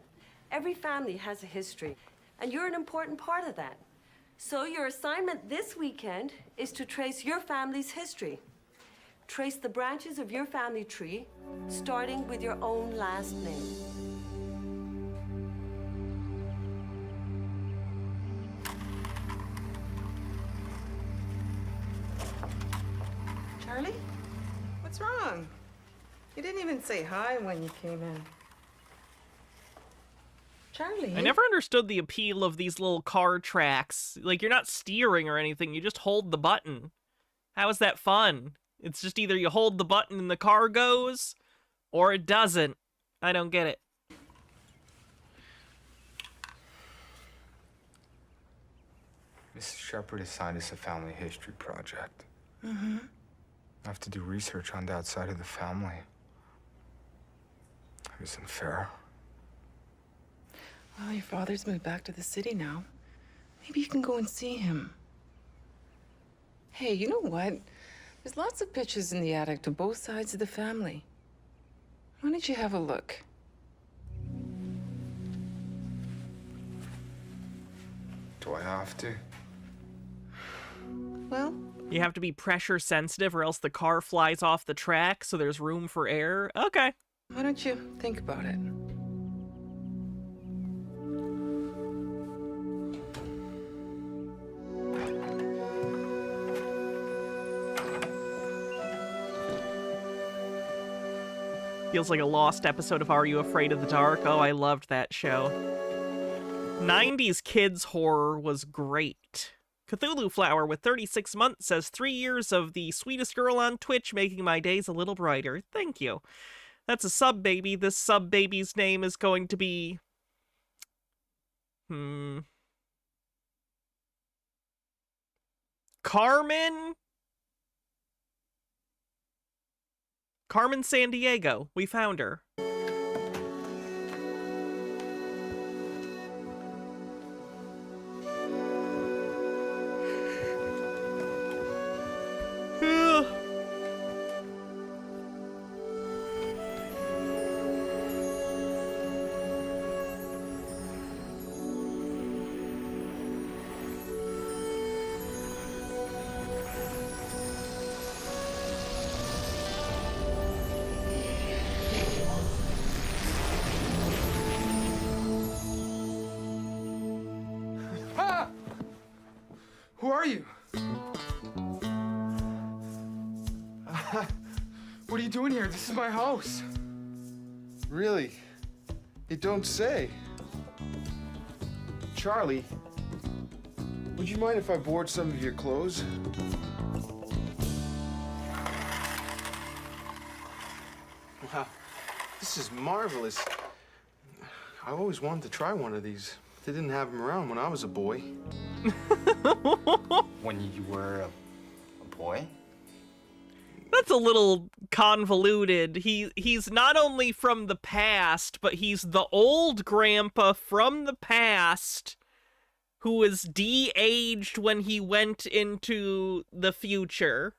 Every family has a history, and you're an important part of that. So your assignment this weekend is to trace your family's history. Trace the branches of your family tree, starting with your own last name. Charlie? What's wrong? You didn't even say hi when you came in. Charlie? I never understood the appeal of these little car tracks. Like, you're not steering or anything, you just hold the button. How is that fun? It's just either you hold the button and the car goes, or it doesn't. I don't get it. Mrs. Shepard assigned us a family history project. Mm-hmm. I have to do research on that side of the family. It isn't fair. Well, your father's moved back to the city now. Maybe you can go and see him. Hey, you know what? There's lots of pictures in the attic to both sides of the family. Why don't you have a look? Do I have to? Well, You have to be pressure sensitive or else the car flies off the track, so there's room for error. Okay. why don't you think about it? Feels like a lost episode of Are You Afraid of the Dark? Oh, I loved that show. 90s kids horror was great. Cthulhu Flower with 36 months says 3 years of the sweetest girl on Twitch making my days a little brighter. Thank you. That's a sub baby. This sub baby's name is going to be... Carmen? Carmen Sandiego. We found her. Who are you? What are you doing here? This is my house. Really? You don't say. Charlie, would you mind if I borrowed some of your clothes? Wow, this is marvelous. I always wanted to try one of these. They didn't have them around when I was a boy. When you were a boy? That's a little convoluted. He's not only from the past, but he's the old grandpa from the past who was de-aged when he went into the future.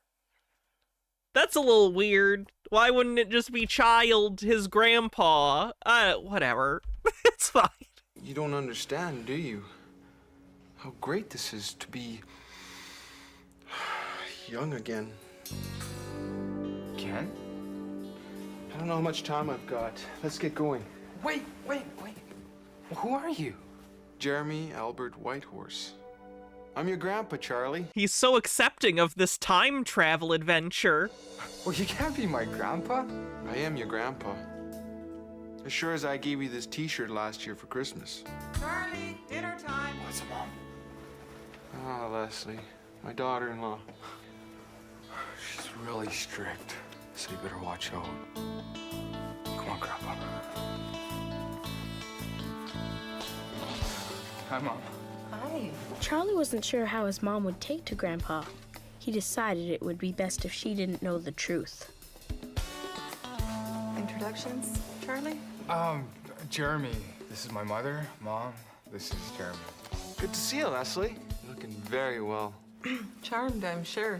That's a little weird. Why wouldn't it just be child, his grandpa? Whatever. It's fine. You don't understand, do you? How great this is to be young again. Ken? I don't know how much time I've got. Let's get going. Wait. Who are you? Jeremy Albert Whitehorse. I'm your grandpa, Charlie. He's so accepting of this time travel adventure. Well, you can't be my grandpa. I am your grandpa. As sure as I gave you this t-shirt last year for Christmas. Charlie, dinner time. What's Mom? Ah, Leslie. My daughter-in-law. She's really strict, so you better watch out. Come on, Grandpa. Hi, Mom. Hi. Charlie wasn't sure how his mom would take to Grandpa. He decided it would be best if she didn't know the truth. Introductions, Charlie? Jeremy. This is my mother, Mom. This is Jeremy. Good to see you, Leslie. You're looking very well. Charmed, I'm sure.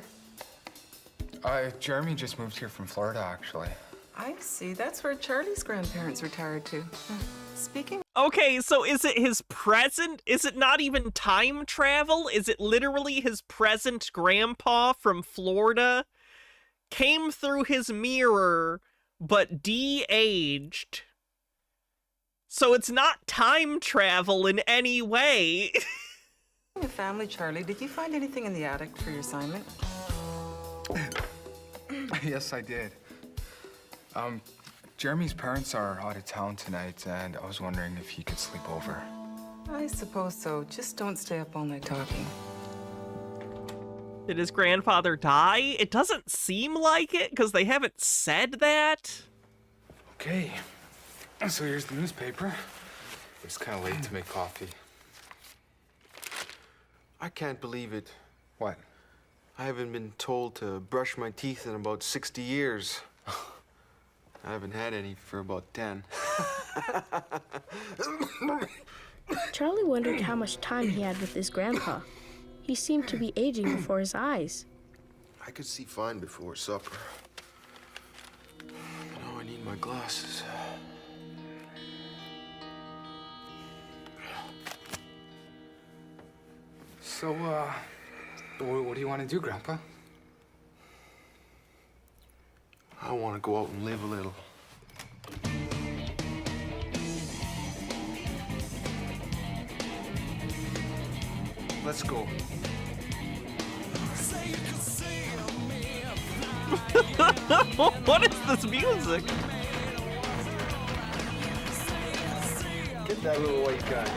Jeremy just moved here from Florida, actually. I see. That's where Charlie's grandparents retired to. Speaking. Okay, so is it his present? Is it not even time travel? Is it literally his present grandpa from Florida came through his mirror but de-aged? So it's not time travel in any way. Your family, Charlie, did you find anything in the attic for your assignment? Yes, I did. Jeremy's parents are out of town tonight, and I was wondering if he could sleep over. I suppose so. Just don't stay up all night talking. Did his grandfather die? It doesn't seem like it, because they haven't said that. Okay, so here's the newspaper. It's kind of late to make coffee. I can't believe it. What? I haven't been told to brush my teeth in about 60 years. I haven't had any for about 10. Charlie wondered how much time he had with his grandpa. He seemed to be aging before his eyes. I could see fine before supper. Now I need my glasses. So, what do you want to do, Grandpa? I want to go out and live a little. Let's go. What is this music? Get that little white guy.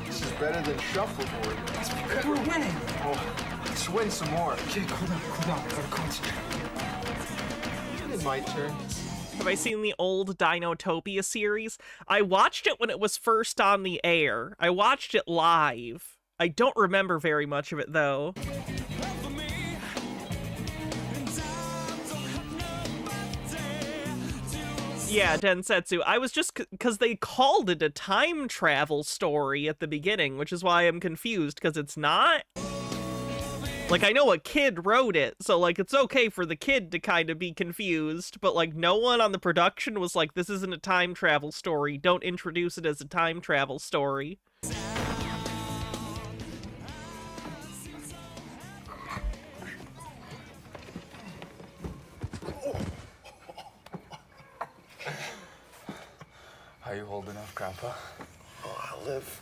This is better than shuffleboard. That's because we're winning. Oh, let's win some more. Okay, hold on. I gotta concentrate. It's my turn. Have I seen the old Dinotopia series? I watched it when it was first on the air. I watched it live. I don't remember very much of it, though. Yeah, Densetsu. I was just because they called it a time travel story at the beginning, which is why I'm confused, because it's not. Like, I know a kid wrote it, so, like, it's okay for the kid to kind of be confused, but, like, no one on the production was like, this isn't a time travel story. Don't introduce it as a time travel story. How you holding up, Grandpa? Oh, I'll live.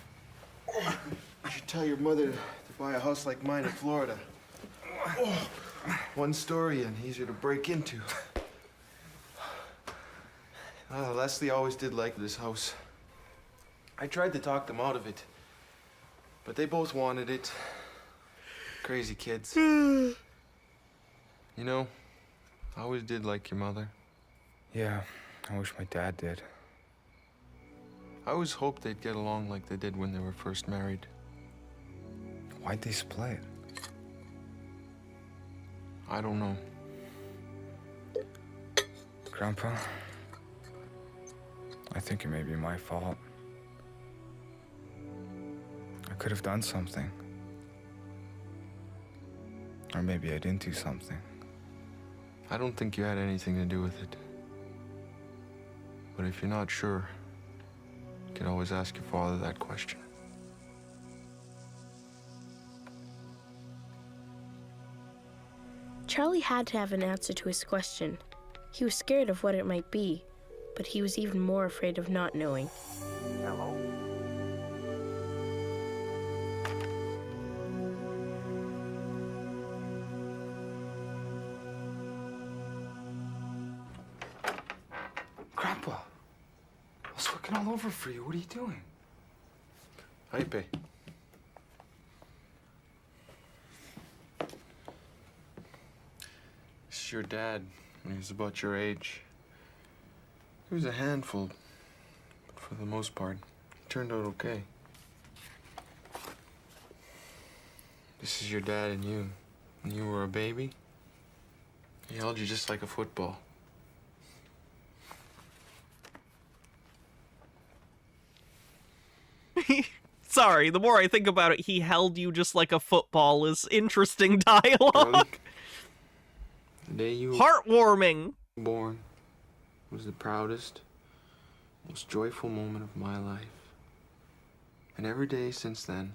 You should tell your mother to buy a house like mine in Florida. One story and easier to break into. Leslie always did like this house. I tried to talk them out of it, but they both wanted it. Crazy kids. You know, I always did like your mother. Yeah, I wish my dad did. I always hoped they'd get along like they did when they were first married. Why'd they split? I don't know. Grandpa, I think it may be my fault. I could have done something. Or maybe I didn't do something. I don't think you had anything to do with it. But if you're not sure, you can always ask your father that question. Charlie had to have an answer to his question. He was scared of what it might be, but he was even more afraid of not knowing. Hello? Grandpa, I was looking all over for you. What are you doing? Hype. is your dad when he was about your age. He was a handful, but for the most part, he turned out okay. This is your dad and you. When you were a baby, he held you just like a football. Sorry, the more I think about it, he held you just like a football is interesting dialogue. The day you Heartwarming. were born was the proudest, most joyful moment of my life. And every day since then,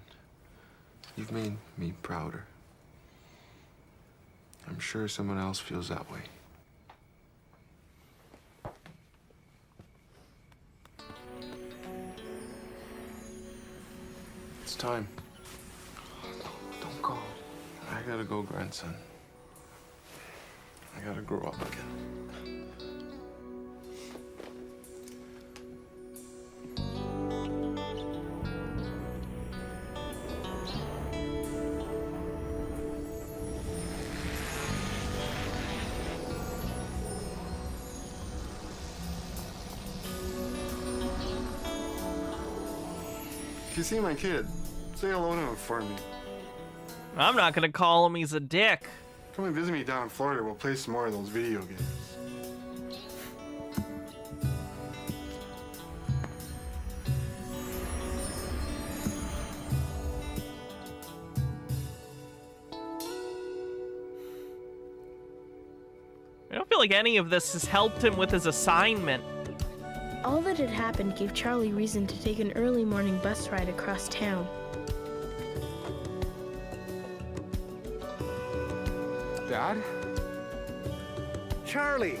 you've made me prouder. I'm sure someone else feels that way. It's time. Don't go. I gotta go, grandson. I gotta grow up again. If you see my kid, say hello to him for me. I'm not gonna call him, he's a dick. Come and visit me down in Florida. We'll play some more of those video games. I don't feel like any of this has helped him with his assignment. All that had happened gave Charlie reason to take an early morning bus ride across town. Dad? Charlie!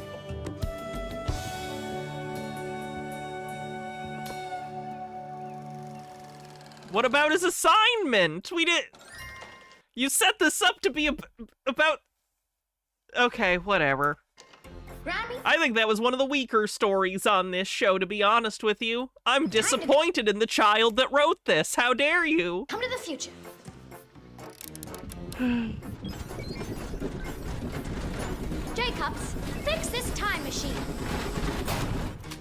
What about his assignment? We did. You set this up to be about. Okay, whatever. Grammy? I think that was one of the weaker stories on this show, to be honest with you. I'm disappointed in the child that wrote this. How dare you? Come to the future. Jacobs, fix this time machine.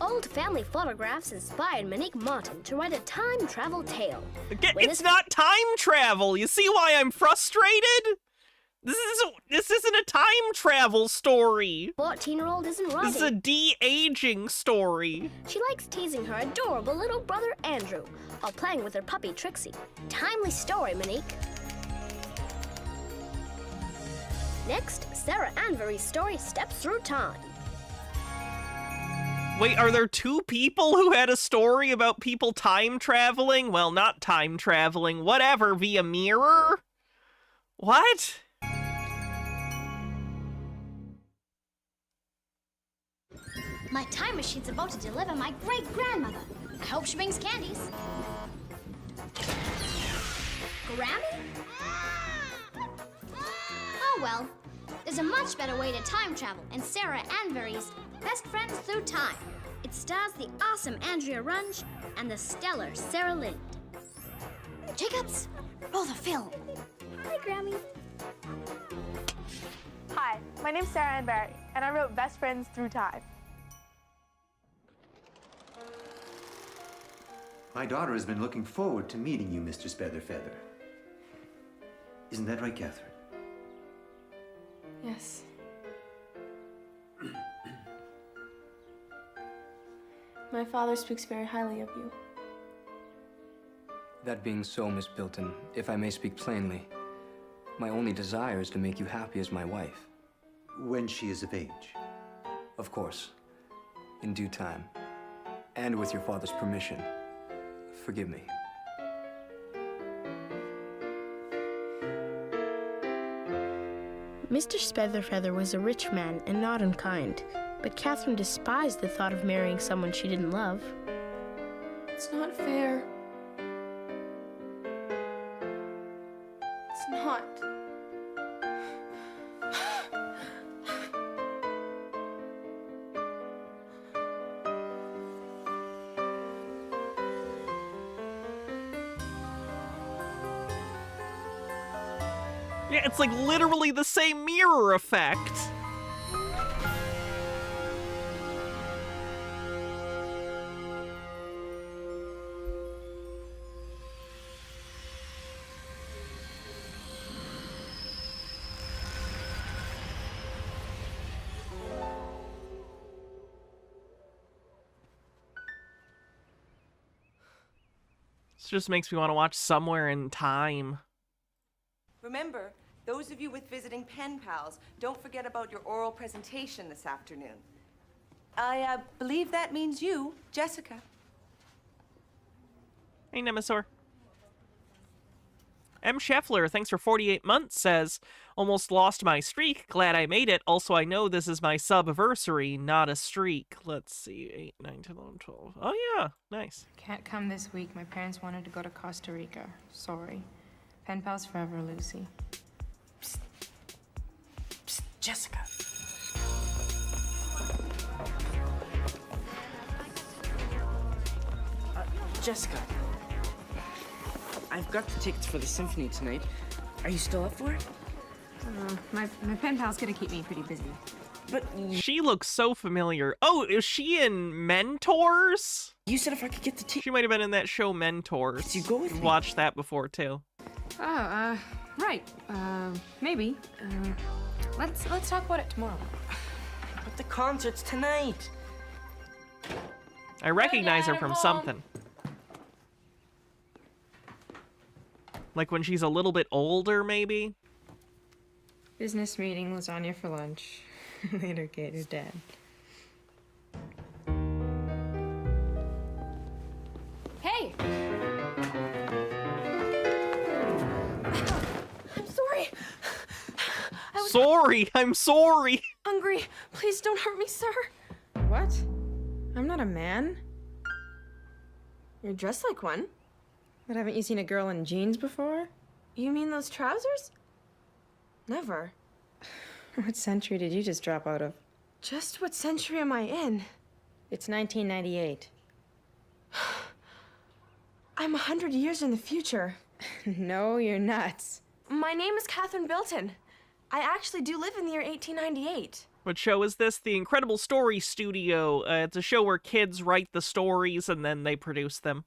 Old family photographs inspired Monique Martin to write a time travel tale. It's not time travel. You see why I'm frustrated? This isn't a time travel story. 14-year-old isn't writing. This is a de-aging story. She likes teasing her adorable little brother Andrew while playing with her puppy Trixie. Timely story, Monique. Next, Sarah Anvery's story steps through time. Wait, are there two people who had a story about people time traveling? Well, not time traveling, whatever, via mirror? What? My time machine's about to deliver my great-grandmother. I hope she brings candies. Grammy? Oh well, there's a much better way to time travel in Sarah Anvery's Best Friends Through Time. It stars the awesome Andrea Runge and the stellar Sarah Lind. Jacobs, roll the film. Hi, Grammy. Hi, my name's Sarah Anvery, and I wrote Best Friends Through Time. My daughter has been looking forward to meeting you, Mr. Feather. Isn't that right, Catherine? Yes. My father speaks very highly of you. That being so, Miss Bilton, if I may speak plainly, my only desire is to make you happy as my wife. When she is of age? Of course. In due time. And with your father's permission. Forgive me. Mr. Feather was a rich man and not unkind, but Catherine despised the thought of marrying someone she didn't love. It's not fair. It's not. Yeah, it's like literally the same mirror effect. This just makes me want to watch Somewhere in Time. Remember, those of you with visiting pen pals, don't forget about your oral presentation this afternoon. I believe that means you, Jessica. Hey, Nemesaur. M. Scheffler, thanks for 48 months, says, almost lost my streak. Glad I made it. Also, I know this is my subversary, not a streak. Let's see. 8, 9, 10, 11, 12. Oh, yeah. Nice. Can't come this week. My parents wanted to go to Costa Rica. Sorry. Pen pals forever, Lucy. Psst. Psst, Jessica. Jessica. I've got the tickets for the symphony tonight. Are you still up for it? My pen pal's gonna keep me pretty busy. But she looks so familiar. Oh, is she in Mentors? You said if I could get the tickets. She might have been in that show Mentors. Could you go with me? Watched that before too. Oh, right. Maybe. Let's talk about it tomorrow. But the concert's tonight. I recognize her from something. Like when she's a little bit older, maybe? Business meeting, lasagna for lunch. Later, Kate, who's dead. Hey! I'm sorry. Sorry, I'm sorry. Hungry. Please don't hurt me, sir. What? I'm not a man. You're dressed like one. But haven't you seen a girl in jeans before? You mean those trousers? Never. What century did you just drop out of? Just what century am I in? It's 1998. I'm 100 years in the future. No, you're nuts. My name is Catherine Bilton. I actually do live in the year 1898. What show is this? The Incredible Story Studio. It's a show where kids write the stories and then they produce them.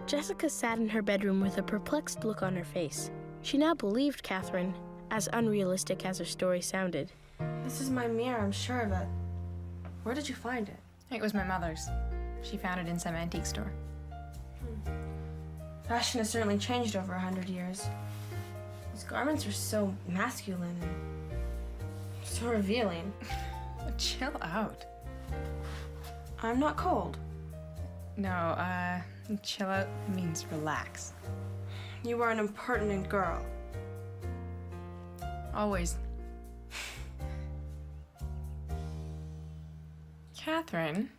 Jessica sat in her bedroom with a perplexed look on her face. She now believed Catherine, as unrealistic as her story sounded. This is my mirror, I'm sure of it. Where did you find it? It was my mother's. She found it in some antique store. Fashion has certainly changed over 100 years. These garments are so masculine and so revealing. Chill out. I'm not cold. No, chill out means relax. You are an impertinent girl. Always. Catherine,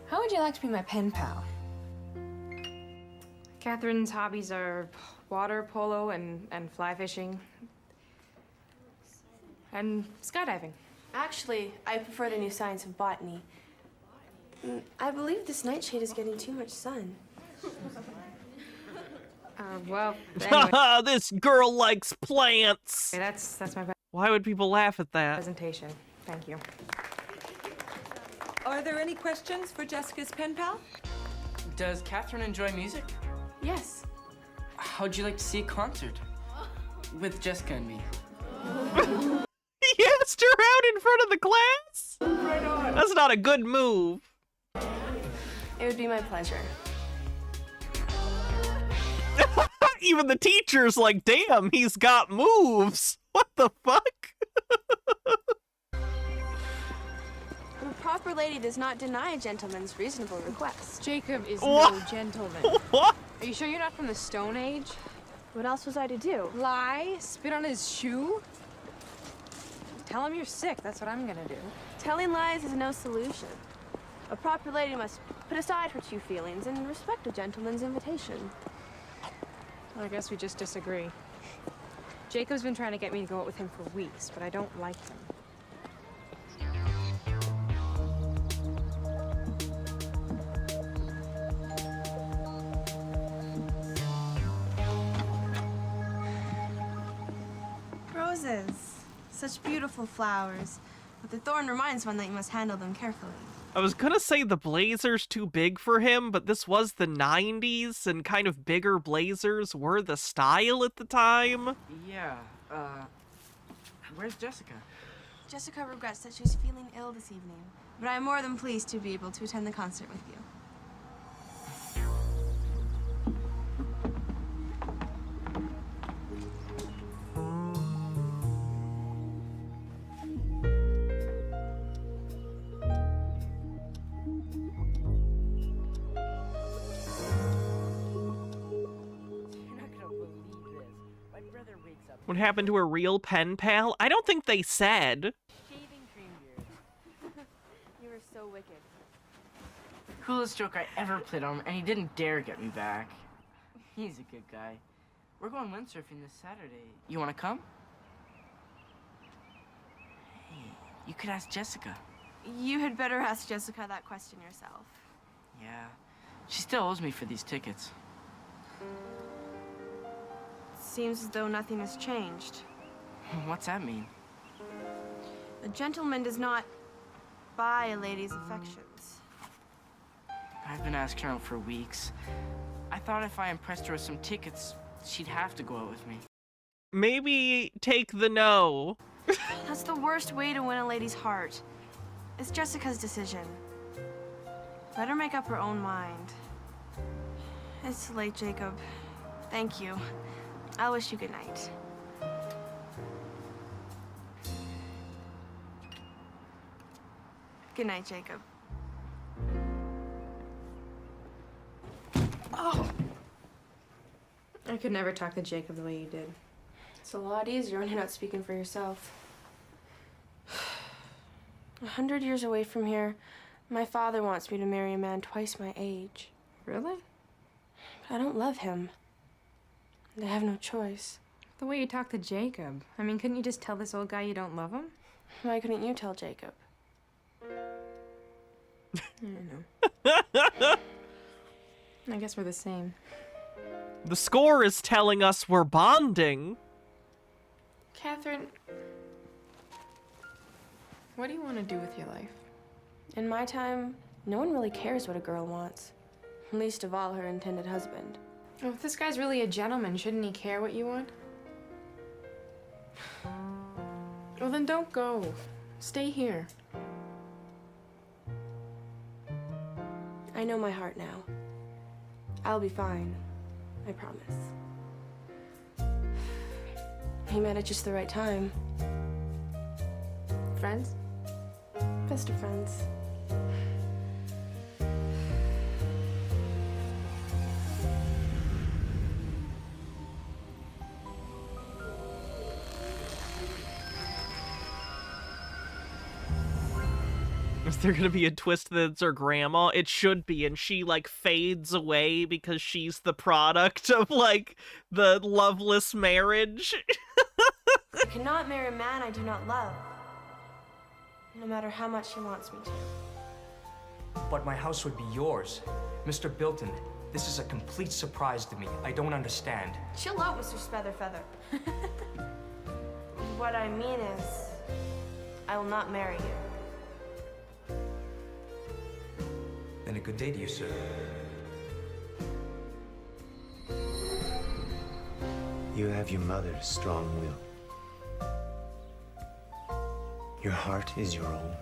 how would you like to be my pen pal? Catherine's hobbies are water polo and fly fishing. And skydiving. Actually, I prefer the new science of botany. I believe this nightshade is getting too much sun. Well, anyway. This girl likes plants. Okay, that's my Why would people laugh at that? presentation. Thank you. Are there any questions for Jessica's pen pal? Does Catherine enjoy music? Yes. How'd you like to see a concert? With Jessica and me. He asked her out in front of the class? That's not a good move. It would be my pleasure. Even the teacher's like, damn, he's got moves. What the fuck? A proper lady does not deny a gentleman's reasonable request. Jacob is What? no gentleman. What? Are you sure you're not from the Stone Age? What else was I to do? Lie? Spit on his shoe? Tell him you're sick. That's what I'm gonna do. Telling lies is no solution. A proper lady must put aside her true feelings and respect a gentleman's invitation. Well, I guess we just disagree. Jacob's been trying to get me to go out with him for weeks, but I don't like him. Roses. Such beautiful flowers. But the thorn reminds one that you must handle them carefully. I was gonna say the blazer's too big for him, but this was the 90s, and kind of bigger blazers were the style at the time. Yeah, where's Jessica? Jessica regrets that she's feeling ill this evening, but I'm more than pleased to be able to attend the concert with you. What happened to her real pen pal? I don't think they said. You were so wicked. Coolest joke I ever played on him, and he didn't dare get me back. He's a good guy. We're going windsurfing this Saturday. You want to come? Hey, you could ask Jessica. You had better ask Jessica that question yourself. Yeah, she still owes me for these tickets. Seems as though nothing has changed. What's that mean? A gentleman does not buy a lady's affections. I've been asking her out for weeks. I thought if I impressed her with some tickets, she'd have to go out with me. Maybe take the no. That's the worst way to win a lady's heart. It's Jessica's decision. Let her make up her own mind. It's late, Jacob. Thank you. I'll wish you good night. Good night, Jacob. Oh! I could never talk to Jacob the way you did. It's a lot easier when you're not speaking for yourself. 100 years away from here, my father wants me to marry a man twice my age. Really? I don't love him. I have no choice. The way you talk to Jacob. I mean, couldn't you just tell this old guy you don't love him? Why couldn't you tell Jacob? I know. I guess we're the same. The score is telling us we're bonding. Catherine, what do you want to do with your life? In my time, no one really cares what a girl wants. Least of all her intended husband. Well, if this guy's really a gentleman, shouldn't he care what you want? Well, then don't go. Stay here. I know my heart now. I'll be fine. I promise. He met at just the right time. Friends? Best of friends. Is there gonna be a twist that it's her grandma? It should be, and she, like, fades away because she's the product of, like, the loveless marriage. I cannot marry a man I do not love. No matter how much he wants me to. But my house would be yours. Mr. Bilton, this is a complete surprise to me. I don't understand. Chill out, Mr. Feather. What I mean is, I will not marry you. Then a good day to you, sir. You have your mother's strong will. Your heart is your own.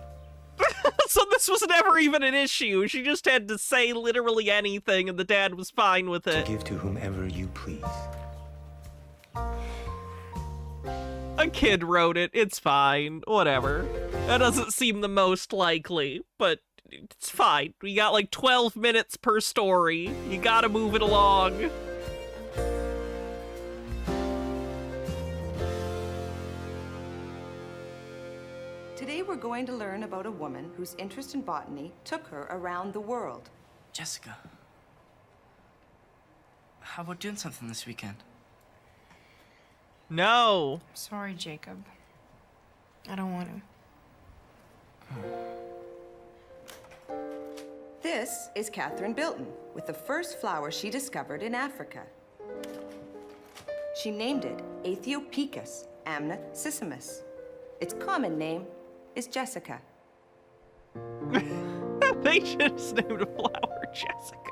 So this was never even an issue. She just had to say literally anything, and the dad was fine with it. To give to whomever you please. A kid wrote it. It's fine. Whatever. That doesn't seem the most likely, but it's fine. We got like 12 minutes per story. You gotta move it along. Today we're going to learn about a woman whose interest in botany took her around the world. Jessica, how about doing something this weekend? No. Sorry, Jacob. I don't want to. This is Catherine Bilton with the first flower she discovered in Africa. She named it Aethiopicus amnesissimus. Its common name is Jessica. They just named a flower Jessica.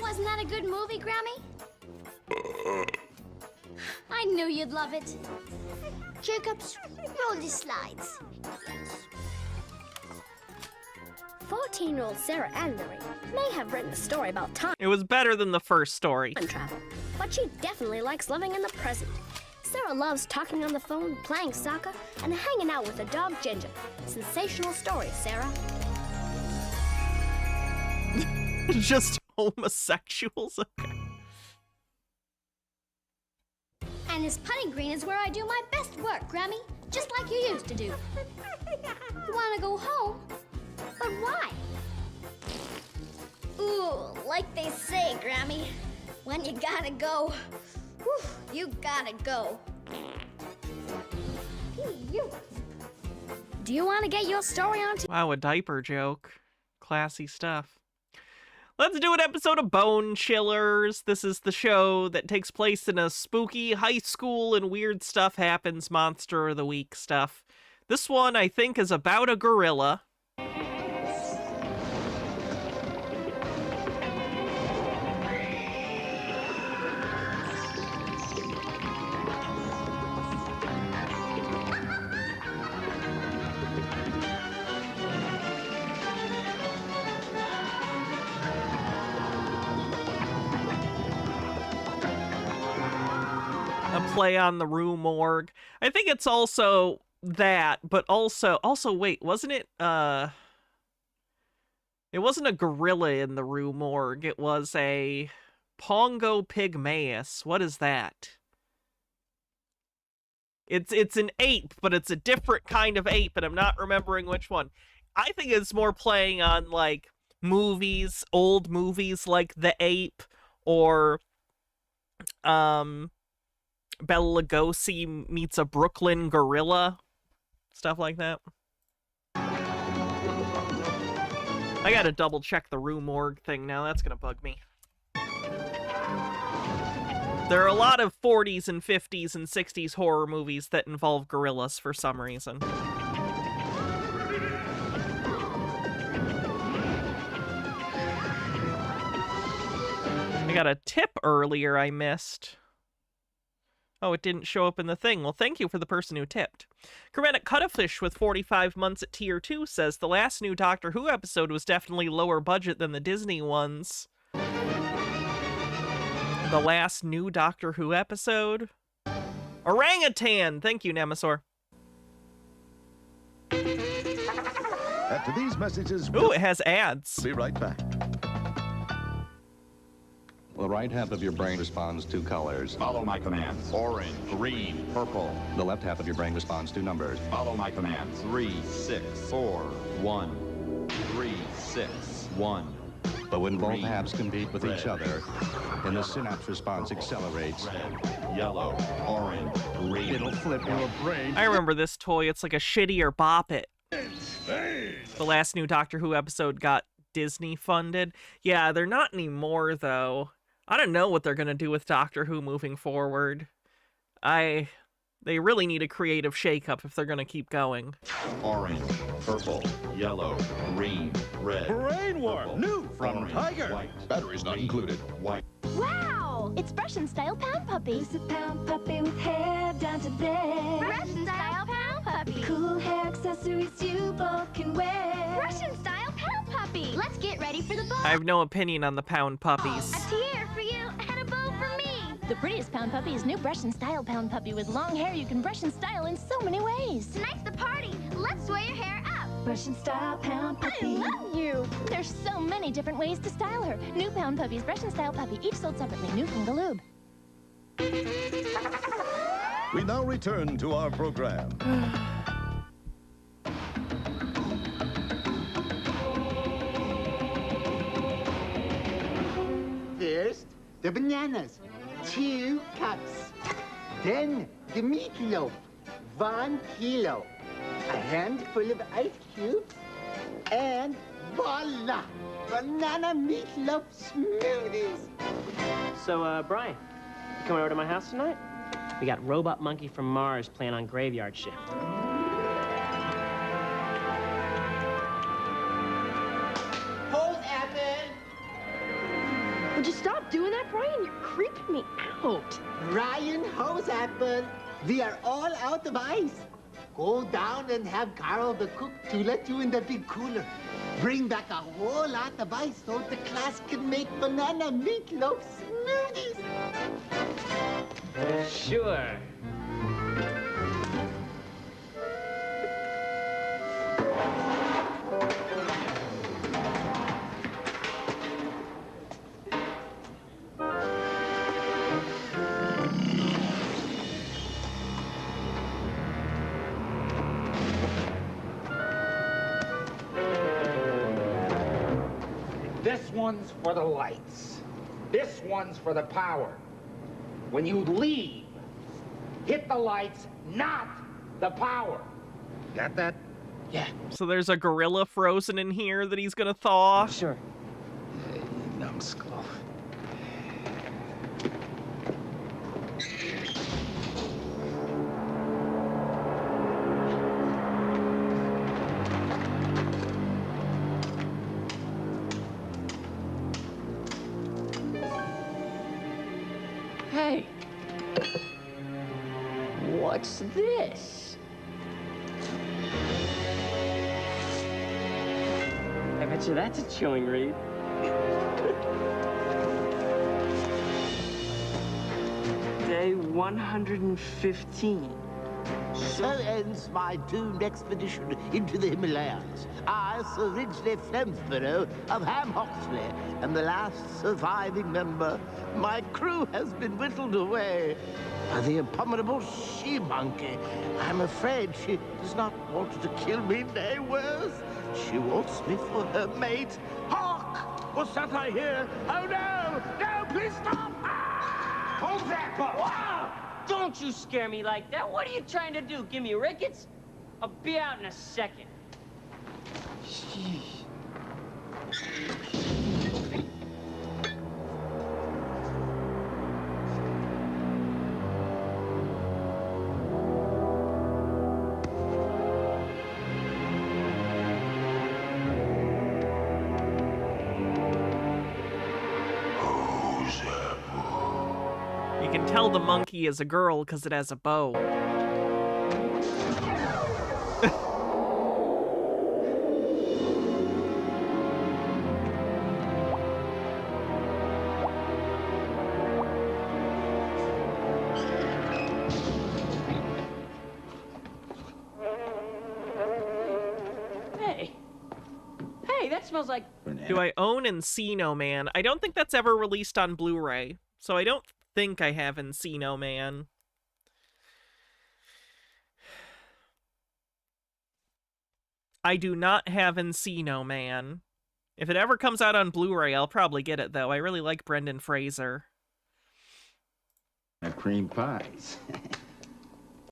Wasn't that a good movie, Grammy? I I knew you'd love it. Jacobs, roll the slides. 14-year-old Sarah Andrew may have written a story about time It was better than the first story. travel, but she definitely likes living in the present. Sarah loves talking on the phone, playing soccer, and hanging out with her dog Ginger. Sensational story, Sarah. Just homosexuals? Okay. And this putting green is where I do my best work, Grammy. Just like you used to do. You want to go home? But why? Ooh, like they say, Grammy, when you gotta go, whew, you gotta go. Hey, you. Do you want to get your story on Wow, a diaper joke. Classy stuff. Let's do an episode of Bone Chillers. This is the show that takes place in a spooky high school and weird stuff happens, Monster of the Week stuff. This one, I think, is about a gorilla. A play on the Rue Morgue. I think it's also that, but also wait, wasn't it it wasn't a gorilla in the Rue Morgue, it was a Pongo pygmaeus. What is that? It's an ape, but it's a different kind of ape, and I'm not remembering which one. I think it's more playing on like movies, old movies like The Ape, or Bela Lugosi meets a Brooklyn gorilla. Stuff like that. I gotta double check the Rue Morgue thing now. That's gonna bug me. There are a lot of 40s and 50s and 60s horror movies that involve gorillas for some reason. I got a tip earlier I missed. Oh, it didn't show up in the thing. Well, thank you for the person who tipped. Kermanic Cuttlefish with 45 months at tier 2 says, the last new Doctor Who episode was definitely lower budget than the Disney ones. The last new Doctor Who episode? Orangutan! Thank you, Nemesaur. After these messages... Ooh, it has ads. Be right back. The right half of your brain responds to colors. Follow my commands. Orange, green, purple. The left half of your brain responds to numbers. Follow my commands. 3, 6, 4, 1. 3, 6, 1. But when both halves compete with each other, then the synapse response accelerates. Red, yellow, orange, green. It'll flip your brain. I remember this toy. It's like a shittier Bop It. The last new Doctor Who episode got Disney funded. Yeah, they're not anymore, though. I don't know what they're going to do with Doctor Who moving forward. They really need a creative shakeup if they're going to keep going. Orange, purple, yellow, green, red. Brainworm, new from orange, Tiger. White. Batteries not included. White. Wow! It's Russian style pound puppy. It's a pound puppy with hair down to there. Russian style pound puppy. Cool hair accessories you both can wear. Russian style pound puppy. Let's get ready for the ball. I have no opinion on the pound puppies. A tier for you and a bow for me. The prettiest pound puppy is new brush and style pound puppy with long hair you can brush and style in so many ways. Tonight's the party. Let's wear your hair up. Brush and style pound puppy. I love you. There's so many different ways to style her. New pound puppies, brush and style puppy, each sold separately. New from Galoob. We now return to our program. First, the bananas, 2 cups. Then the meatloaf, 1 kilo. A handful of ice cubes, and voila! Banana meatloaf smoothies. So, Brian, you coming over to my house tonight? We got Robot Monkey from Mars playing on Graveyard Shift. Hold, Evan! Would you stop doing that, Brian? You're creeping me out. out? Ryan Hoseapple, we are all out of ice. Go down and have Carol the cook to let you in the big cooler. Bring back a whole lot of ice so the class can make banana meatloaf smoothies. Sure. This one's for the lights. This one's for the power. When you leave, hit the lights, not the power. Got that? Yeah. So there's a gorilla frozen in here that he's gonna thaw. Sure. Numbskull. Hey. What's this? I bet you that's a chilling read. Day 115. So ends my doomed expedition into the Himalayas. I, Sir Ridgely Flemsborough of Ham Hoxley, am the last surviving member. My crew has been whittled away by the abominable she-monkey. I'm afraid she does not want to kill me, nay worse. She wants me for her mate. Hark! What's that I hear? Oh no! No, please stop! Hold that boat! Wow! Don't you scare me like that. What are you trying to do? Give me rickets? I'll be out in a second. Jeez. You can tell the monkey is a girl because it has a bow. Hey. Hey, that smells like... Do I own Encino Man? I don't think that's ever released on Blu-ray, so I don't think I have Encino Man. I do not have Encino Man. If it ever comes out on Blu-ray, I'll probably get it, though. I really like Brendan Fraser. Cream pies.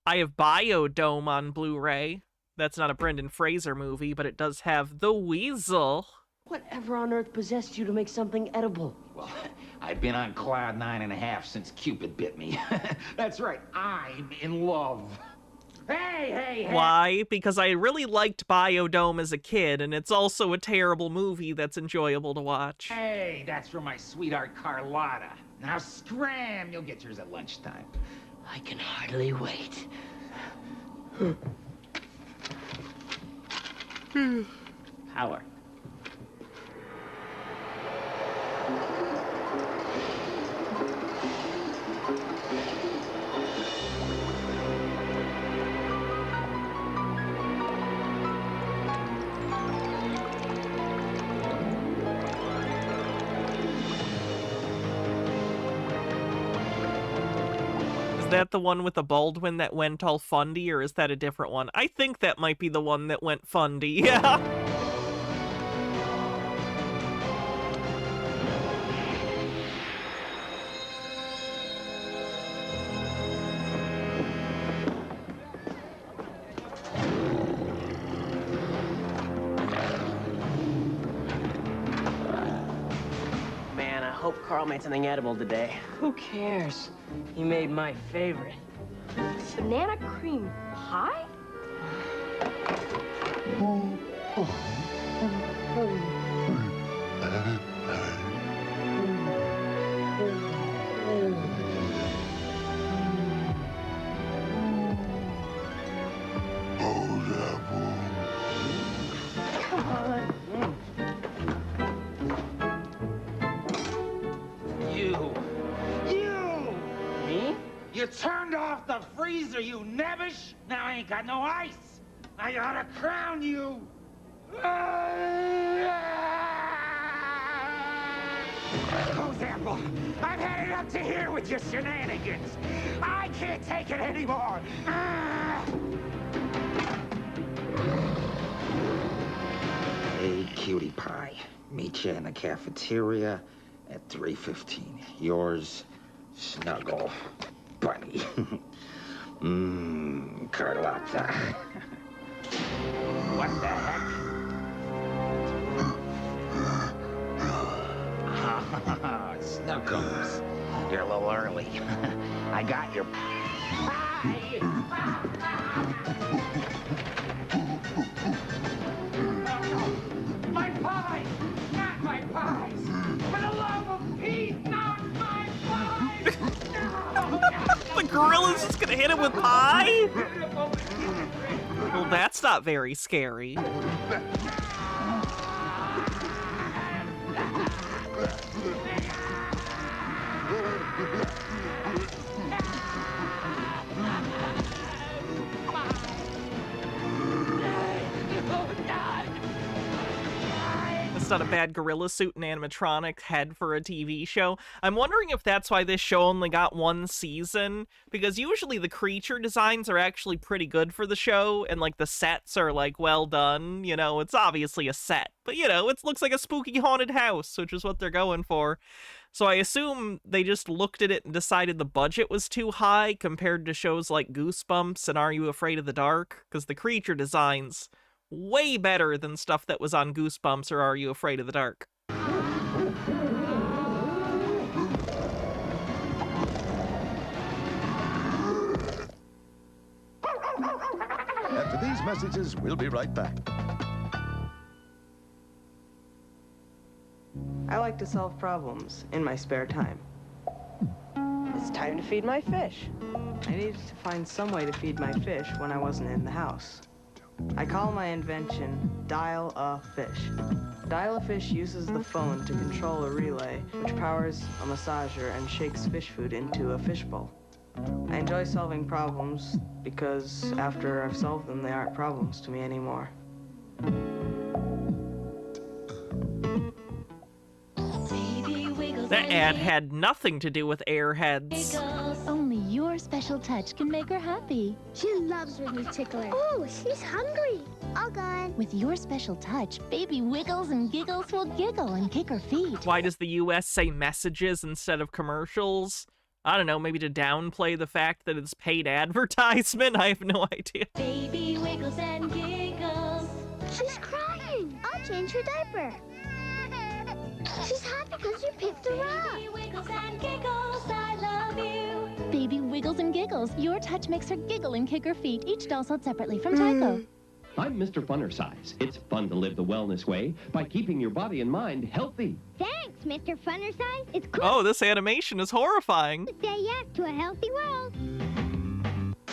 I have Biodome on Blu-ray. That's not a Brendan Fraser movie, but it does have The Weasel. Whatever on earth possessed you to make something edible? Well, I've been on cloud 9.5 since Cupid bit me. That's right, I'm in love. Hey! Why? Because I really liked Biodome as a kid, and it's also a terrible movie that's enjoyable to watch. Hey, that's for my sweetheart Carlotta. Now scram, you'll get yours at lunchtime. I can hardly wait. Power. Is that the one with the Baldwin that went all fundy, or is that a different one? I think that might be the one that went fundy, yeah. Man, I hope Carl made something edible today. Who cares? He made my favorite. Banana cream pie? You turned off the freezer, you nebbish! Now I ain't got no ice! I gotta crown you! Oh, Apple, I've had it up to here with your shenanigans! I can't take it anymore! Hey, cutie pie. Meet you in the cafeteria at 3:15. Yours, Snuggle Bunny. Carlotta. What the heck? Snuggles. You're a little early. I got your pie. My pies! Not my pies! For the love of Pete, not my pies! The gorilla's just gonna hit him with pie? Well, that's not very scary. That's not a bad gorilla suit and animatronic head for a TV show. I'm wondering if that's why this show only got one season, because usually the creature designs are actually pretty good for the show, and like the sets are like well done. You know, it's obviously a set, but you know, it looks like a spooky haunted house, which is what they're going for. So I assume they just looked at it and decided the budget was too high compared to shows like Goosebumps and Are You Afraid of the Dark? Because the creature designs way better than stuff that was on Goosebumps or Are You Afraid of the Dark. After these messages, we'll be right back. I like to solve problems in my spare time. It's time to feed my fish. I needed to find some way to feed my fish when I wasn't in the house. I call my invention Dial-A-Fish. Dial-A-Fish uses the phone to control a relay, which powers a massager and shakes fish food into a fishbowl. I enjoy solving problems because after I've solved them, they aren't problems to me anymore. That ad had nothing to do with Airheads. Only your special touch can make her happy. She loves when you tickle her. Oh, she's hungry. All gone. With your special touch, baby Wiggles and Giggles will giggle and kick her feet. Why does the US say messages instead of commercials? I don't know, maybe to downplay the fact that it's paid advertisement? I have no idea. Baby Wiggles and Giggles. She's crying. I'll change her diaper. She's happy because you picked her up. Baby Wiggles and Giggles, I love you. Baby Wiggles and Giggles, your touch makes her giggle and kick her feet. Each doll sold separately from Tyco. I'm Mr. Funnersize. It's fun to live the wellness way by keeping your body and mind healthy. Thanks, Mr. Funnersize. It's cool. Oh, this animation is horrifying. Say yes to a healthy world.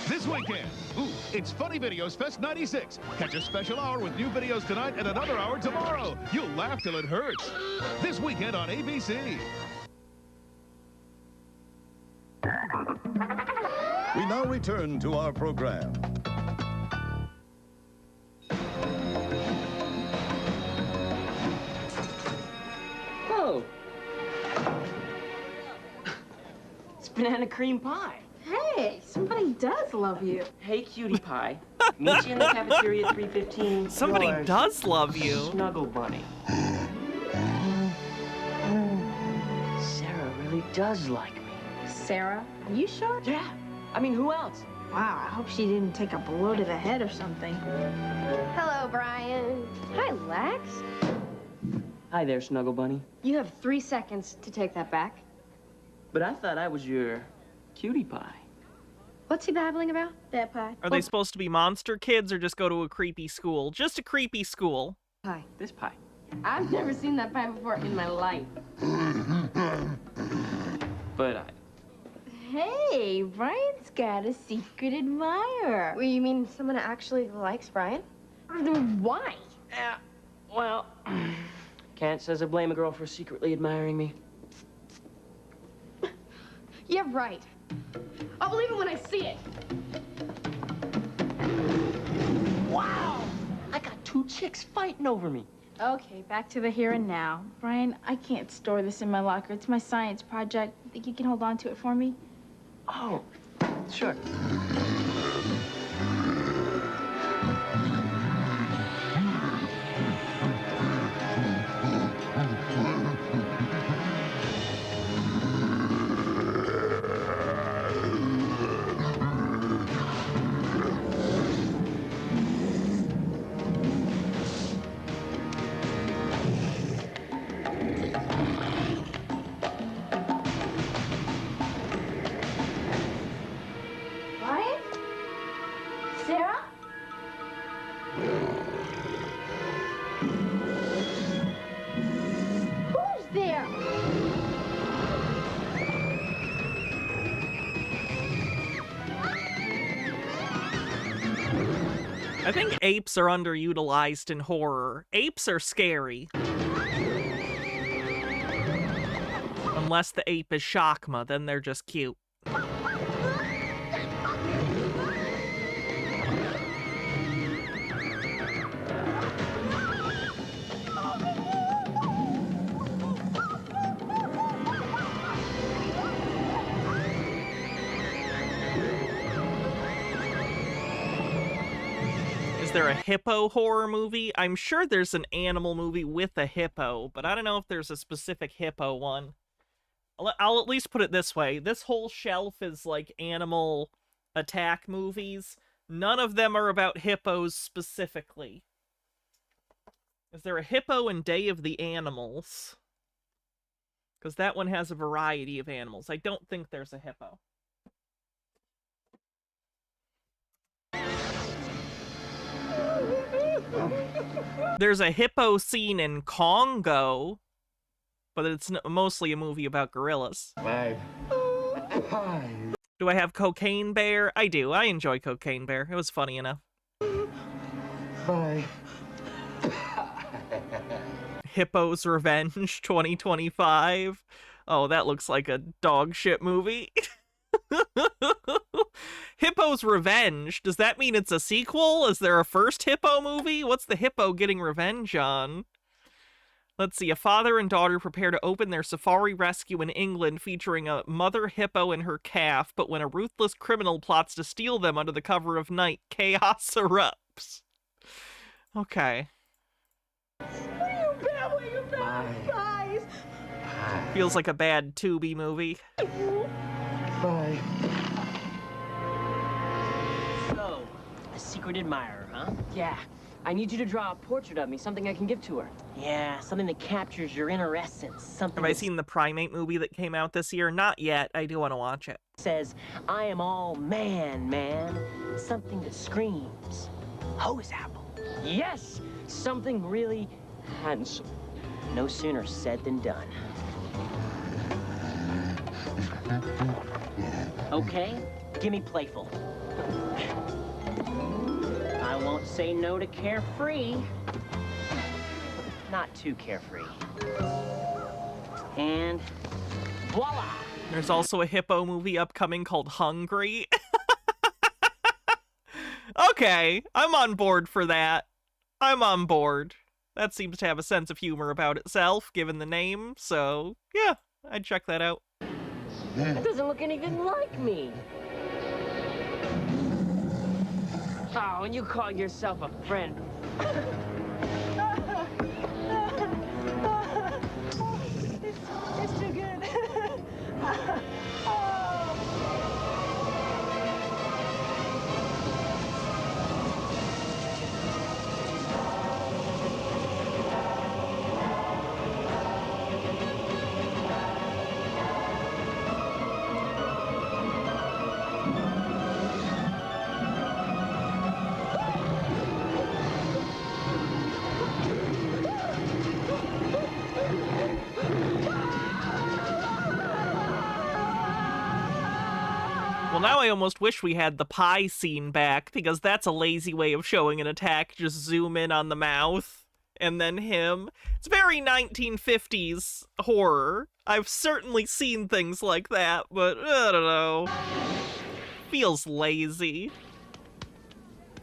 This weekend, it's Funny Videos Fest 96. Catch a special hour with new videos tonight and another hour tomorrow. You'll laugh till it hurts. This weekend on ABC. We now return to our program. Whoa! It's banana cream pie. Hey, somebody does love you. Hey, cutie pie. Meet you in the cafeteria at 3:15. Somebody Yours, does love you. Snuggle Bunny. Sarah really does like me. Sarah, are you sure? Yeah. I mean, who else? Wow, I hope she didn't take a blow to the head or something. Hello, Brian. Hi, Lex. Hi there, Snuggle Bunny. You have 3 seconds to take that back. But I thought I was your cutie pie. What's he babbling about? That pie. Are they supposed to be monster kids or just go to a creepy school? Just a creepy school. Pie. This pie. I've never seen that pie before in my life. But Hey, Brian's got a secret admirer. Well, you mean someone who actually likes Brian? Why? Well, can't says I blame a girl for secretly admiring me. Yeah, right. I'll believe it when I see it. Wow! I got 2 chicks fighting over me. Okay, back to the here and now. Brian, I can't store this in my locker. It's my science project. Think you can hold on to it for me? Oh, sure. Brian? Sarah? Who's there? I think apes are underutilized in horror. Apes are scary. Unless the ape is Shakma, then they're just cute. Is there a hippo horror movie? I'm sure there's an animal movie with a hippo, but I don't know if there's a specific hippo one. I'll at least put it this way. This whole shelf is like animal attack movies. None of them are about hippos specifically. Is there a hippo in Day of the Animals? Because that one has a variety of animals. I don't think there's a hippo. There's a hippo scene in Congo, but it's mostly a movie about gorillas. Bye. Do I have Cocaine Bear? I do. I enjoy Cocaine Bear. It was funny enough. Bye. Hippo's Revenge 2025. Oh, that looks like a dog shit movie. Hippo's Revenge. Does that mean it's a sequel? Is there a first hippo movie? What's the hippo getting revenge on? Let's see. A father and daughter prepare to open their safari rescue in England featuring a mother hippo and her calf, but when a ruthless criminal plots to steal them under the cover of night, chaos erupts. Okay. Guys. Feels like a bad Tubi movie. Bye. So, a secret admirer, huh? Yeah. I need you to draw a portrait of me, something I can give to her. Yeah, something that captures your inner essence. Something Have I seen the Primate movie that came out this year? Not yet. I do want to watch it. Says, I am all man. Something that screams. Hose apple. Yes! Something really handsome. No sooner said than done. Okay, give me playful. I won't say no to carefree. Not too carefree. And voila! There's also a hippo movie upcoming called Hungry. Okay, I'm on board for that. I'm on board. That seems to have a sense of humor about itself, given the name, so yeah, I'd check that out. That doesn't look anything like me. Oh, and you call yourself a friend. It's too good. Well, now I almost wish we had the pie scene back, because that's a lazy way of showing an attack. Just zoom in on the mouth and then him. It's very 1950s horror. I've certainly seen things like that, but I don't know. Feels lazy.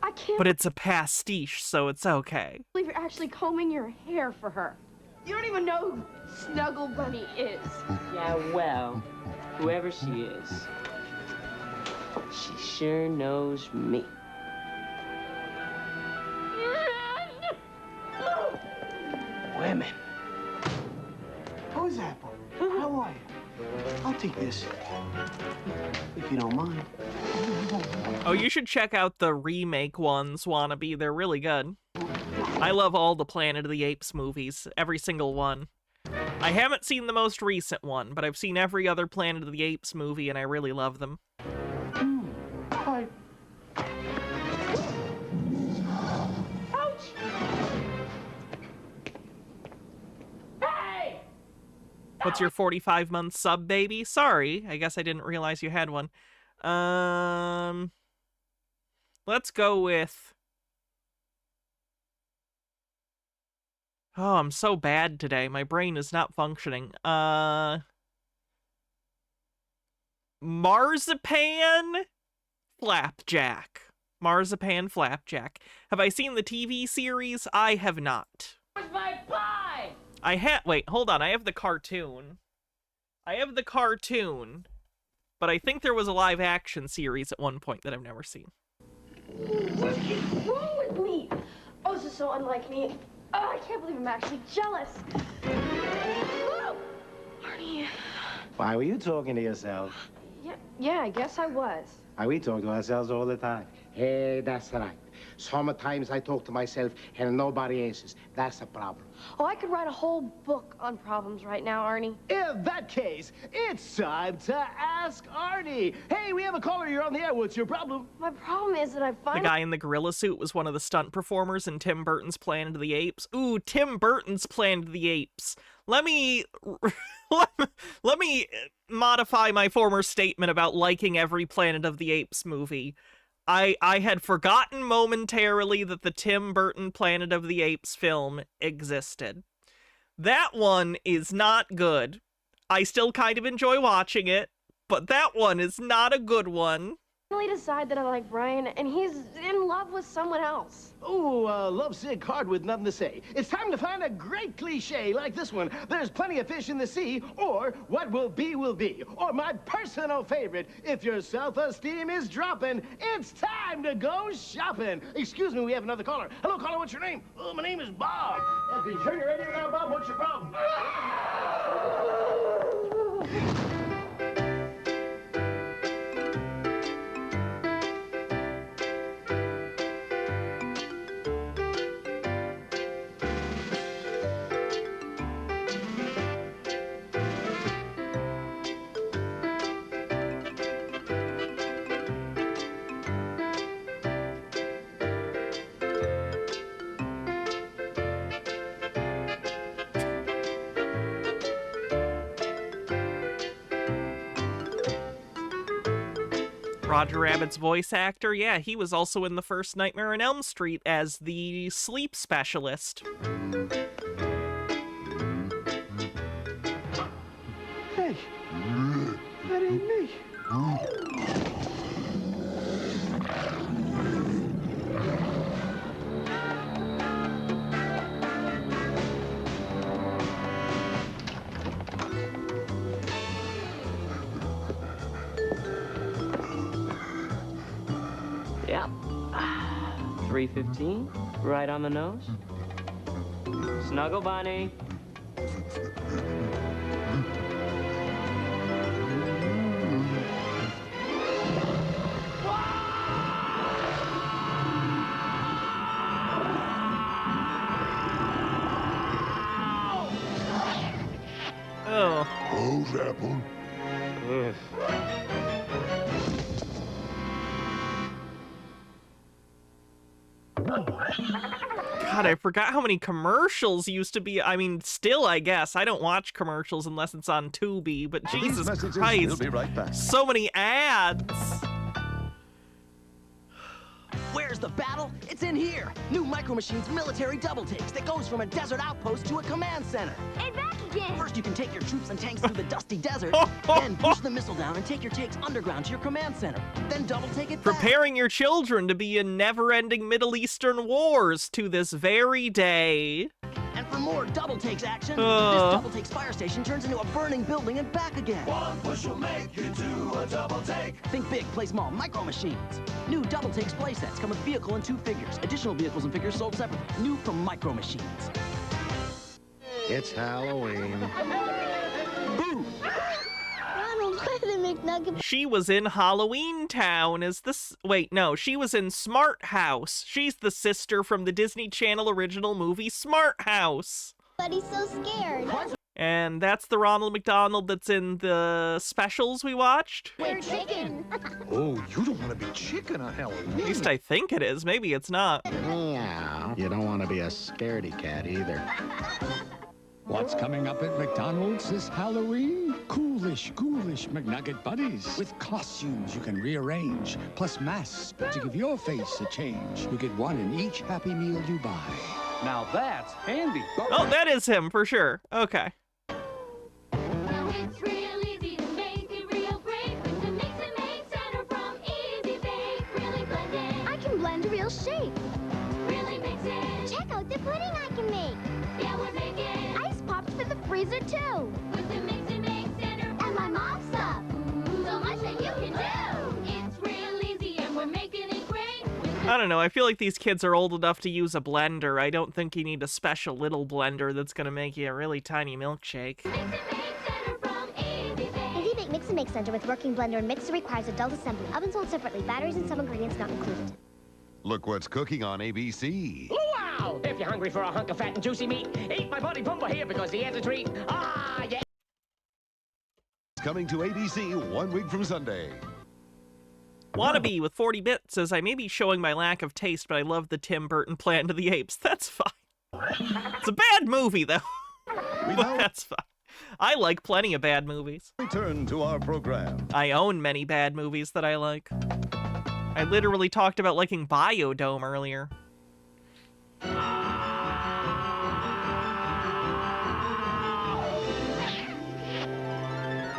I can't But it's a pastiche, so it's okay. believe you're actually combing your hair for her. You don't even know who Snuggle Bunny is. Yeah, well, whoever she is, she sure knows me. Women. Who's Apple? How are you? I'll take this, if you don't mind. Oh, you should check out the remake ones, Wannabe. They're really good. I love all the Planet of the Apes movies, every single one. I haven't seen the most recent one, but I've seen every other Planet of the Apes movie, and I really love them. Hi. What's your 45-month sub, baby? Sorry, I guess I didn't realize you had one. Let's go with... Oh, I'm so bad today. My brain is not functioning. Marzipan Flapjack. Marzipan Flapjack. Have I seen the TV series? I have not. Where's my pie? Wait, hold on. I have the cartoon. But I think there was a live action series at one point that I've never seen. What is wrong with me? Oh, this is so unlike me. Oh, I can't believe I'm actually jealous. Oh, Arnie. Why were you talking to yourself? Yeah, I guess I was. We talk to ourselves all the time. Hey, that's right. Sometimes I talk to myself and nobody answers. That's the problem. Oh, I could write a whole book on problems right now, Arnie. In that case, it's time to ask Arnie. Hey, we have a caller. You're on the air. What's your problem? My problem is that I The finally... guy in the gorilla suit was one of the stunt performers in Tim Burton's Planet of the Apes. Ooh, Tim Burton's Planet of the Apes. Let me modify my former statement about liking every Planet of the Apes movie. I had forgotten momentarily that the Tim Burton Planet of the Apes film existed. That one is not good. I still kind of enjoy watching it, but that one is not a good one. I finally decide that I like Brian, and he's in love with someone else. Ooh, lovesick heart with nothing to say. It's time to find a great cliche like this one. There's plenty of fish in the sea, or what will be, or my personal favorite, if your self-esteem is dropping, it's time to go shopping. Excuse me, we have another caller. Hello, caller, what's your name? Oh, my name is Bob. Can you turn your radio now, Bob? What's your problem? Roger Rabbit's voice actor, yeah, he was also in the first Nightmare on Elm Street as the sleep specialist. Hey, that ain't me. Yep. 3:15, right on the nose. Snuggle Bunny. Oh. Rose apple. God, I forgot how many commercials used to be. I mean, still, I guess. I don't watch commercials unless it's on Tubi, but Jesus Christ. We'll be right back. So many ads. Where's Where's the battle? It's in here. New Micro Machines military double takes that goes from a desert outpost to a command center. And back again. First, you can take your troops and tanks through the dusty desert, then push the missile down and take your tanks underground to your command center. Then double take it back. Preparing your children to be in never-ending Middle Eastern wars to this very day. And for more double takes action, this double takes fire station turns into a burning building and back again. One push will make you do a double take. Think big, play small, Micro Machines. New double takes play sets come with vehicle and 2 figures. Additional vehicles and figures sold separately. New from Micro Machines. It's Halloween. Boo! Ronald, where the McNugget? She was in Halloween Town as this. Wait, no, she was in Smart House. She's the sister from the Disney Channel original movie Smart House. But he's so scared. And that's the Ronald McDonald that's in the specials we watched. We're chicken. Oh, you don't want to be chicken on Halloween. At least I think it is. Maybe it's not. Yeah, you don't want to be a scaredy cat either. What's coming up at McDonald's this Halloween? Ghoulish McNugget buddies with costumes you can rearrange, plus masks to give your face a change. You get one in each Happy Meal you buy. Now that's handy. Oh, that is him for sure. Okay. Now it's real easy to make it real great with the Mix and Make Center from Easy Bake. Really blended. I can blend a real shape. Really mix it. Check out the pudding I can make. Yeah, we're making Ice pops for the freezer too. with the Mix and Make Center. And my mom stuff. So much that you can do. It's real easy and we're making it great. I don't know. I feel like these kids are old enough to use a blender. I don't think you need a special little blender that's going to make you a really tiny milkshake. Easy Bake Mix and Make Center with working blender and mixer requires adult assembly. Oven sold separately. Batteries and some ingredients not included. Look what's cooking on ABC. Wow! If you're hungry for a hunk of fat and juicy meat, eat my buddy Pumba here because he has a treat. Ah, yeah! It's coming to ABC 1 week from Sunday. Wannabe with 40 bits says, I may be showing my lack of taste, but I love the Tim Burton Planet of the Apes. That's fine. It's a bad movie, though. But that's fine. I like plenty of bad movies. Return to our program. I own many bad movies that I like. I literally talked about liking Biodome earlier.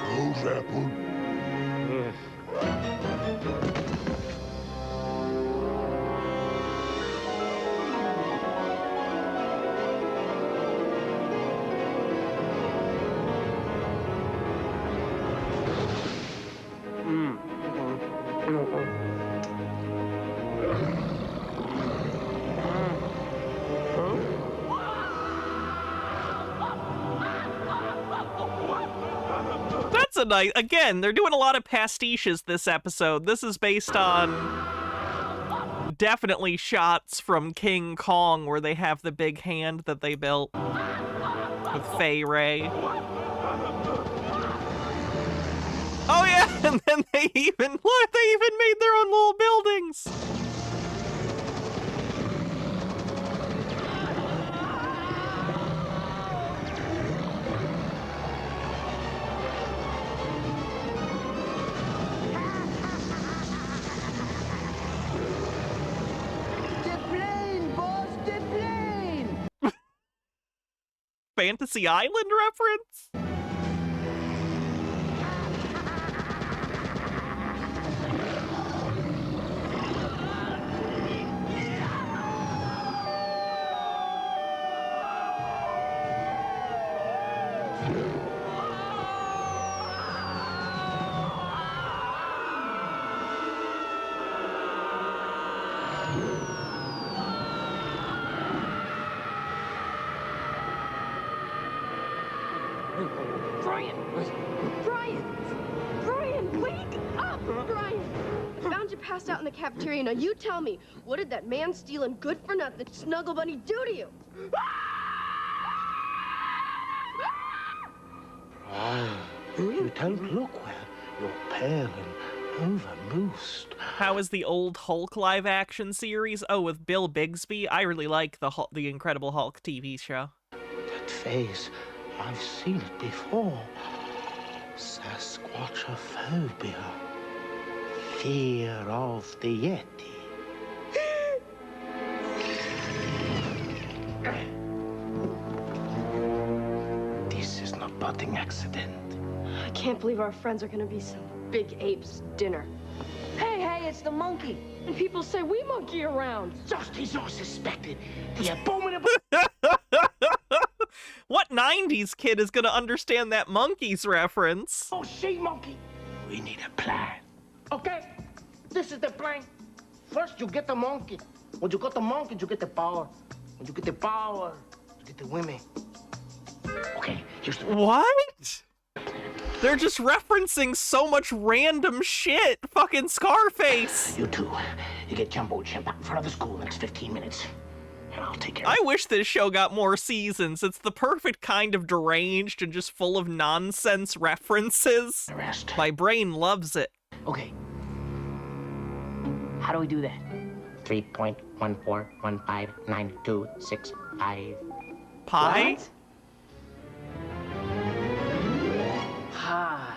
Rose apple. That's a nice... Again, they're doing a lot of pastiches this episode. This is based on definitely shots from King Kong where they have the big hand that they built with Fay Ray. Oh yeah, and then they even made their own little buildings. Fantasy Island reference? Brian, wake up! Brian! I found you passed out in the cafeteria. Now you tell me, what did that man stealing good-for-nothing Snuggle Bunny do to you? Brian, you don't look well. You're pale and overmoosed. How is the old Hulk live-action series? Oh, with Bill Bixby? I really like the Incredible Hulk TV show. That face, I've seen it before. Sasquatchophobia. Fear of the Yeti. accident. I can't believe our friends are gonna be some big apes dinner. Hey, it's the monkey. And people say we monkey around. Just as I suspected, the abominable... What 90s kid is gonna understand that monkeys reference? Oh, she monkey. We need a plan. Okay, this is the plan. First, you get the monkey. When you got the monkey, you get the power. When you get the power, you get the women. Okay, here's the... What? They're just referencing so much random shit. Fucking Scarface. You two, you get Jumbo Chimp out in front of the school next 15 minutes. And I'll take care of I wish this show got more seasons. It's the perfect kind of deranged and just full of nonsense references. the rest. My brain loves it. Okay. How do we do that? 3.14159265. Pie? What? Hi.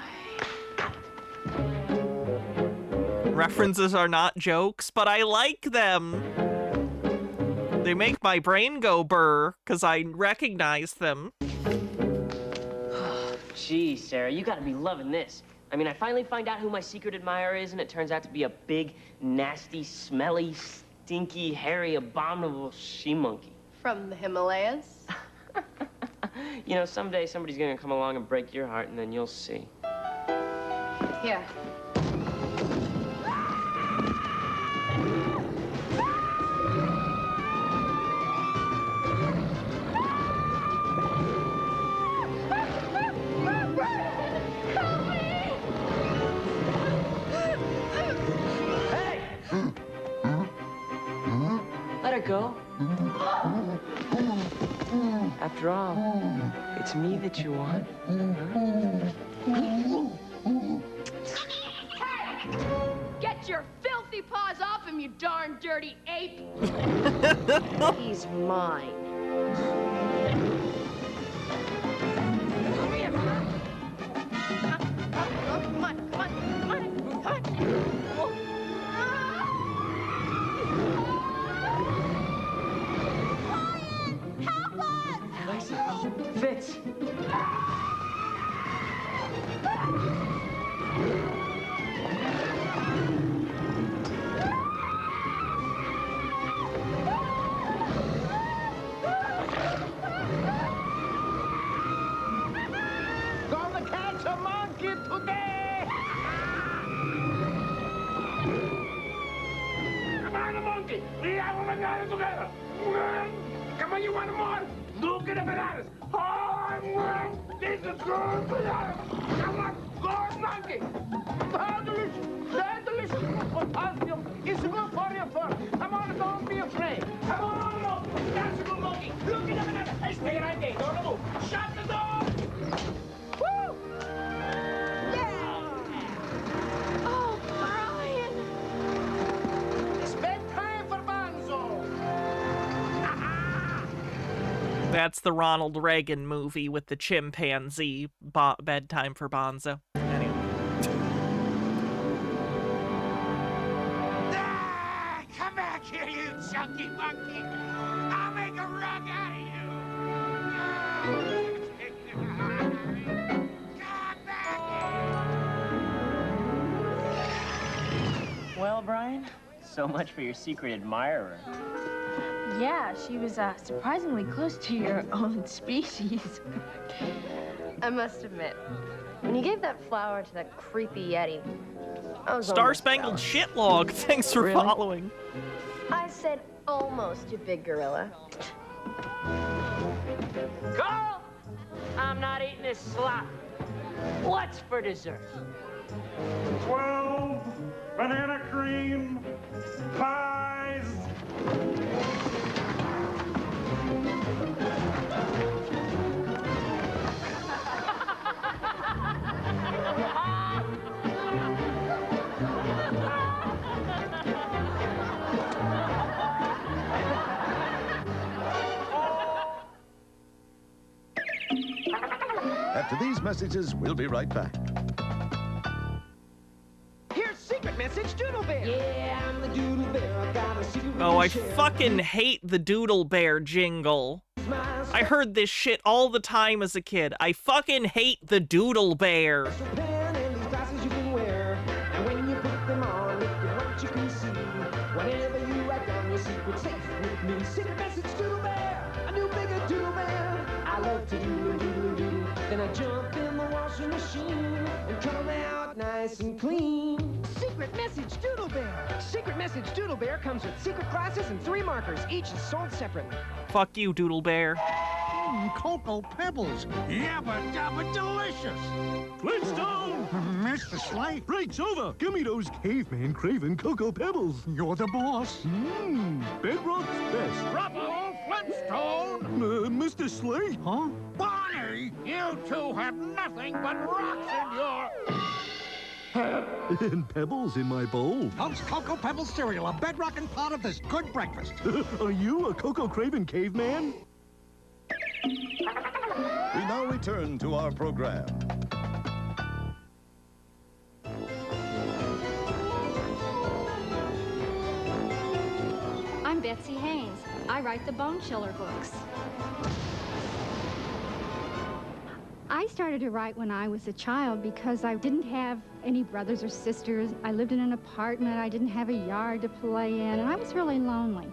References are not jokes, but I like them. They make my brain go burr, because I recognize them. Gee, Sarah, you gotta be loving this. I mean, I finally find out who my secret admirer is, and it turns out to be a big, nasty, smelly, stinky, hairy, abominable she-monkey. From the Himalayas? You know, someday somebody's gonna come along and break your heart, and then you'll see. Here. Let her go. After all, it's me that you want. Get your filthy paws off him, you darn dirty ape! He's mine. Come on. Fitz. Gonna catch a monkey today! Come on, the monkey. We have a banana together. Come on, you want more? Look at the bananas. Oh, this is good bananas. Come on, go, monkey. How delicious! Very delicious! Potassium is good for your fur. Come on, don't be afraid. Come on, monkey. That's a good monkey. Look at the banana. Hey, stay right there. Don't move. Shut the door. Woo! Yeah! Oh, Brian! It's bedtime for Bonzo. That's the Ronald Reagan movie with the chimpanzee. Bedtime for Bonzo. Anyway. Come back here, you chunky monkey. I'll make a rug out of you. Come back Well, Brian, so much for your secret admirer. Yeah, she was surprisingly close to your own species. I must admit, when you gave that flower to that creepy Yeti, I was Star almost Spangled jealous. Shitlog. Thanks for Really? following. I said almost, you big gorilla. Carl! I'm not eating this slop. What's for dessert? 12 banana cream pies. After these messages, we'll be right back. Here's secret message, Doodle Bear. Yeah, I'm the Doodle Bear. I got a secret. Oh, I fucking hate the Doodle Bear jingle. Smile I heard this shit all the time as a kid. I fucking hate the Doodle Bear. Pen and these glasses you can wear. And when you put them on, look at what you can see. Whenever you write down your secret, safe with me. Secret message, Doodle Bear. A new bigger Doodle Bear. I love to doodle, doodle, doodle. Then I jump in the washing machine and come out nice and clean. Secret message, Doodle Bear. Secret message, Doodle Bear comes with secret glasses and 3 markers. Each is sold separately. Fuck you, Doodle Bear. Cocoa Pebbles. Yabba dabba delicious. Flintstone! Mr. Slate. Break's over. Give me those caveman craving Cocoa Pebbles. You're the boss. Bedrock's best. Bravo, Flintstone! Mr. Slate. Huh? Barney, you two have nothing but rocks in your... And pebbles in my bowl. Hump's Cocoa Pebbles cereal, a bedrocking part of this good breakfast. Are you a cocoa craving caveman? We now return to our program. I'm Betsy Haynes. I write the Bone Chiller books. I started to write when I was a child because I didn't have any brothers or sisters. I lived in an apartment. I didn't have a yard to play in, and I was really lonely.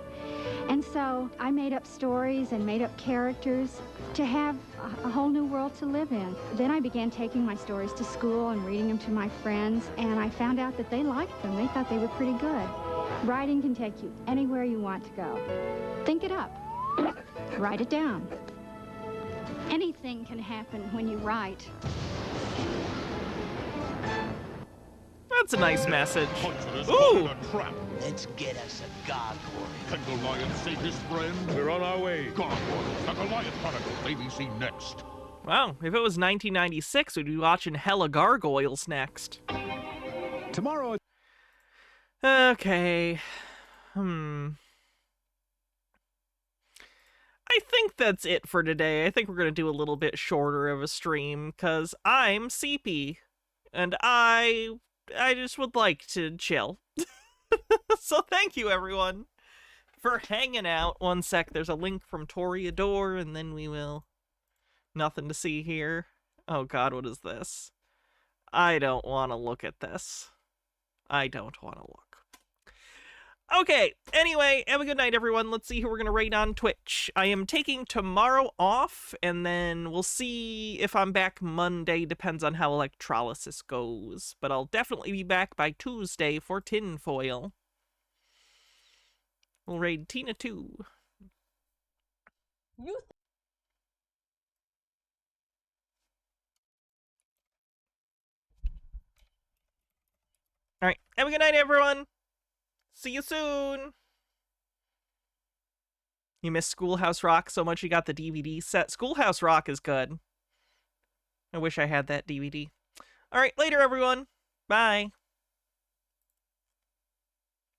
And so I made up stories and made up characters to have a whole new world to live in. Then I began taking my stories to school and reading them to my friends, and I found out that they liked them. They thought they were pretty good. Writing can take you anywhere you want to go. Think it up. Write it down. Anything can happen when you write. That's a nice message. Ooh! Let's get us a gargoyle. Can Goliath save his friend? We're on our way. Gargoyles, the Goliath Chronicles, ABC next. Wow, if it was 1996, we'd be watching hella gargoyles next. Tomorrow... Okay. I think that's it for today. I think we're going to do a little bit shorter of a stream, because I'm CP, and I just would like to chill. So thank you, everyone, for hanging out. One sec, there's a link from Toreador, and then we will... Nothing to see here. Oh god, what is this? I don't want to look at this. I don't want to look. Okay, anyway, have a good night, everyone. Let's see who we're going to rate on Twitch. I am taking tomorrow off, and then we'll see if I'm back Monday. Depends on how electrolysis goes. But I'll definitely be back by Tuesday for Tinfoil. We'll raid Tina 2. Alright, have a good night, everyone. See you soon! You missed Schoolhouse Rock so much you got the DVD set. Schoolhouse Rock is good. I wish I had that DVD. Alright, later everyone. Bye.